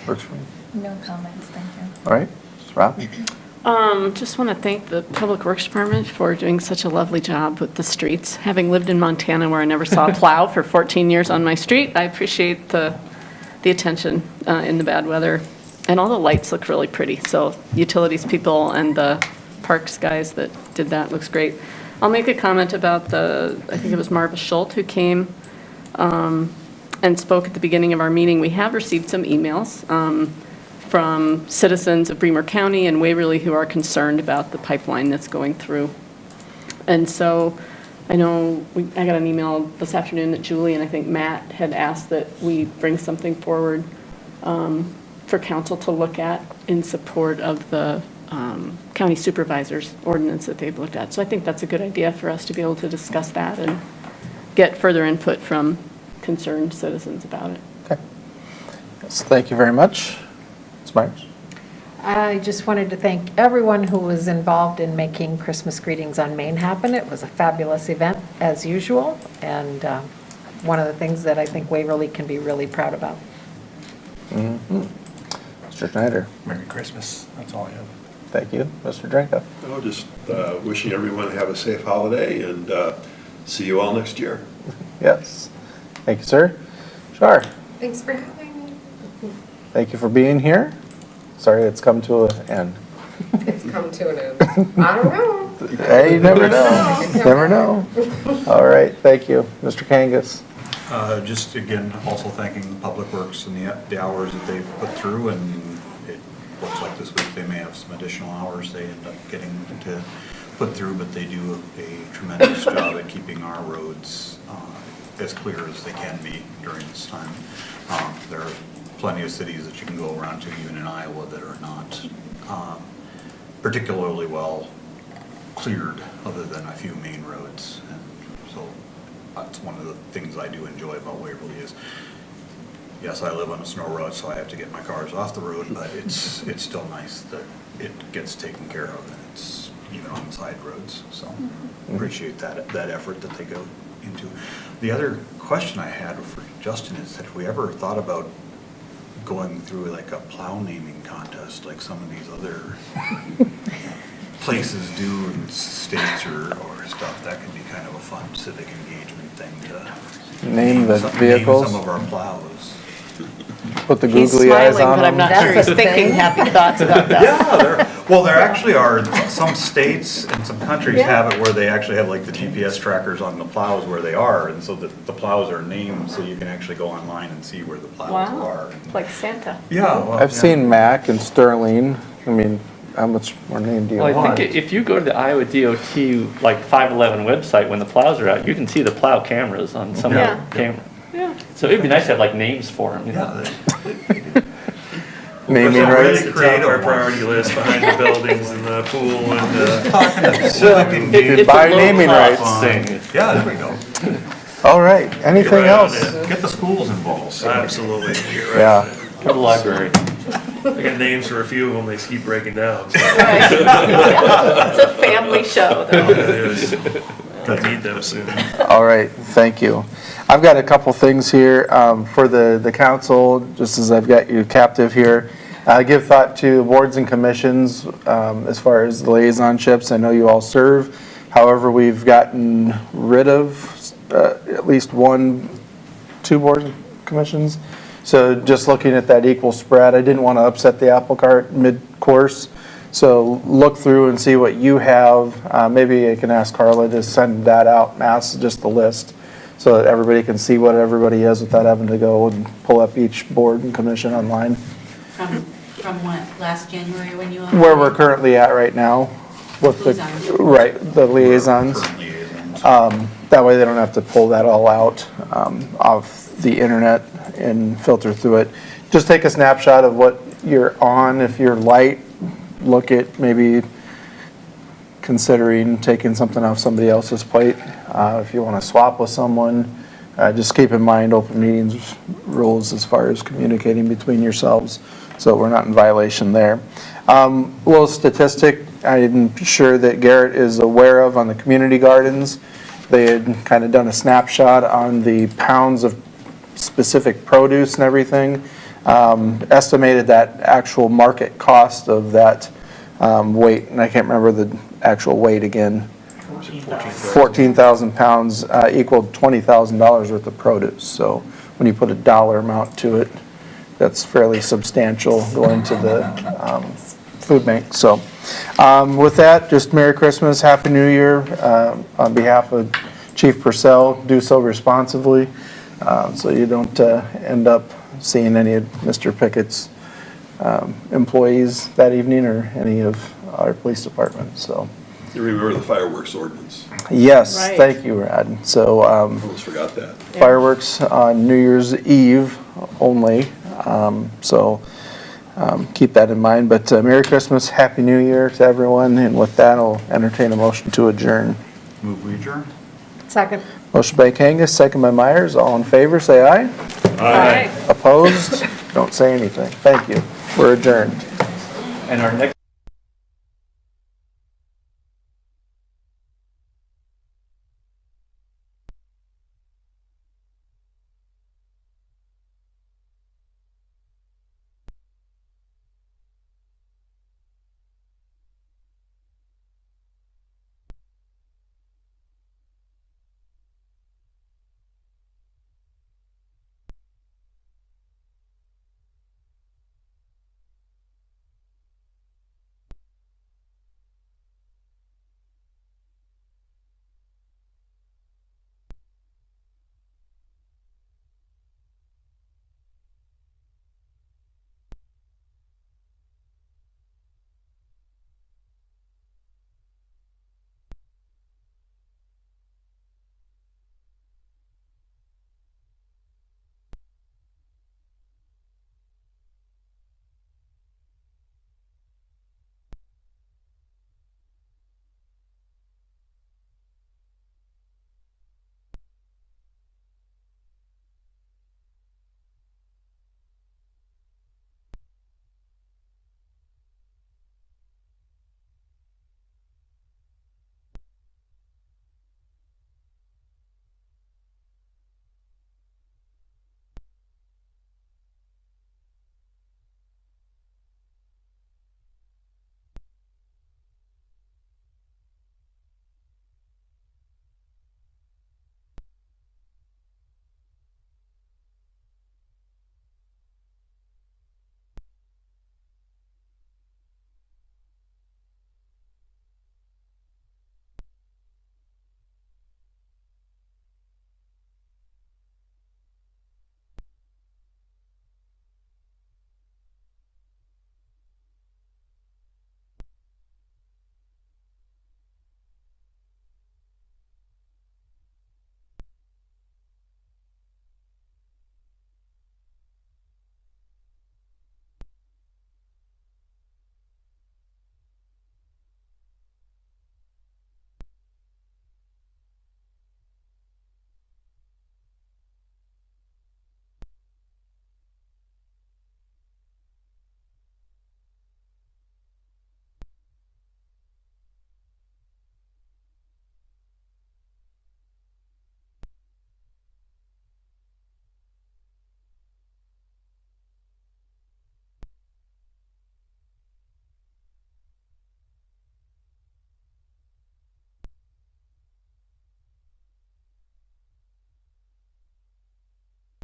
Works for me. No comments, thank you. All right, Rob? Just want to thank the Public Works Department for doing such a lovely job with the streets. Having lived in Montana where I never saw a plow for 14 years on my street, I appreciate the attention in the bad weather. And all the lights look really pretty. So utilities people and the parks guys that did that looks great. I'll make a comment about I think it was Marva Schultz who came and spoke at the beginning of our meeting. We have received some emails from citizens of Bremer County and Waverly who are concerned about the pipeline that's going through. And so I know I got an email this afternoon that Julie and I think Matt had asked that we bring something forward for council to look at in support of the county supervisor's ordinance that they've looked at. So I think that's a good idea for us to be able to discuss that and get further input from concerned citizens about it. Okay. Yes, thank you very much. Ms. Meyers? I just wanted to thank everyone who was involved in making Christmas greetings on Main happen. It was a fabulous event, as usual, and one of the things that I think Waverly can be really proud about. Mm-hmm. Mr. Schneider? Merry Christmas. That's all I have. Thank you. Mr. Drenkow? Oh, just wishing everyone to have a safe holiday and see you all next year. Yes. Thank you, sir. Shar? Thanks for having me. Thank you for being here. Sorry it's come to an end. It's come to an end. I don't know. Hey, you never know. Never know. All right, thank you. Mr. Kangas? Just again, also thanking Public Works and the hours that they've put through, and it looks like this week they may have some additional hours they end up getting to put through, but they do a tremendous job at keeping our roads as clear as they can be during this time. There are plenty of cities that you can go around to, even in Iowa, that are not particularly well cleared, other than a few main roads. And so that's one of the things I do enjoy about Waverly is, yes, I live on a snow road, so I have to get my cars off the road, but it's still nice that it gets taken care of, and it's even on the side roads. So appreciate that effort that they go into. The other question I had for Justin is, have we ever thought about going through like a plow naming contest like some of these other places do in states or stuff? That could be kind of a fun civic engagement thing to Name the vehicles. Some of our plows. Put the He's googly eyes smiling, on but I'm them. not sure he's thinking happy thoughts about that. Yeah, there actually are some states and some countries have it where they actually have like the GPS trackers on the plows where they are, and so that the plows are named so you can actually go online and see where the plows are. Like Santa. Yeah. Well, I've seen Mac and Sterling. I mean, how much more name do you Well, want? I think if you go to the Iowa DOT like 511 website, when the plows are out, you can see the plow cameras on some of the cameras. Yeah. So it'd be nice to have like names for them. You know? Naming We're rights. ready to top our priority list behind the buildings and the pool and Buy naming rights. Yeah, there we go. All right, anything else? Get the schools involved. Absolutely. You're right. Yeah. Go to the library. I got names for a few of them, they just keep breaking down. So. It's a family show, though. It is. Gonna need them soon. All right, thank you. I've got a couple things here for the council, just as I've got you captive here. Give thought to boards and commissions as far as liaisonships. I know you all serve. However, we've gotten rid of at least two boards and commissions. So just looking at that equal spread, I didn't want to upset the apple cart mid-course. So look through and see what you have. Maybe I can ask Carla to send that out, mass, just the list, so that everybody can see what everybody is without having to go and pull up each board and commission online. From what, last January when you? Where we're currently at right now with the, right, the liaisons. That way they don't have to pull that all out off the internet and filter through it. Just take a snapshot of what you're on. If you're light, look at maybe considering taking something off somebody else's plate. If you want to swap with someone, just keep in mind open meetings rules as far as communicating between yourselves, so we're not in violation there. Little statistic I'm sure that Garrett is aware of on the community gardens. They had kind of done a snapshot on the pounds of specific produce and everything. Estimated that actual market cost of that weight, and I can't remember the actual weight again. 14,000 pounds equaled $20,000 worth of produce. So when you put a dollar amount to it, that's fairly substantial going to the food bank. So with that, just Merry Christmas, Happy New Year. On behalf of Chief Purcell, do so responsibly so you don't end up seeing any of Mr. Pickett's employees that evening or any of our police departments. So. You remember the fireworks ordinance? Yes, Right. Thank you, Rad. So Almost forgot that. fireworks on New Year's Eve only. Keep that in mind. But Merry Christmas, Happy New Year to everyone. And with that, I'll entertain a motion to adjourn. Move we adjourn. Second. Motion by Kangas, second by Meyers. All in favor, say aye. Aye. Opposed? Don't say anything. Thank you. We're adjourned. And our next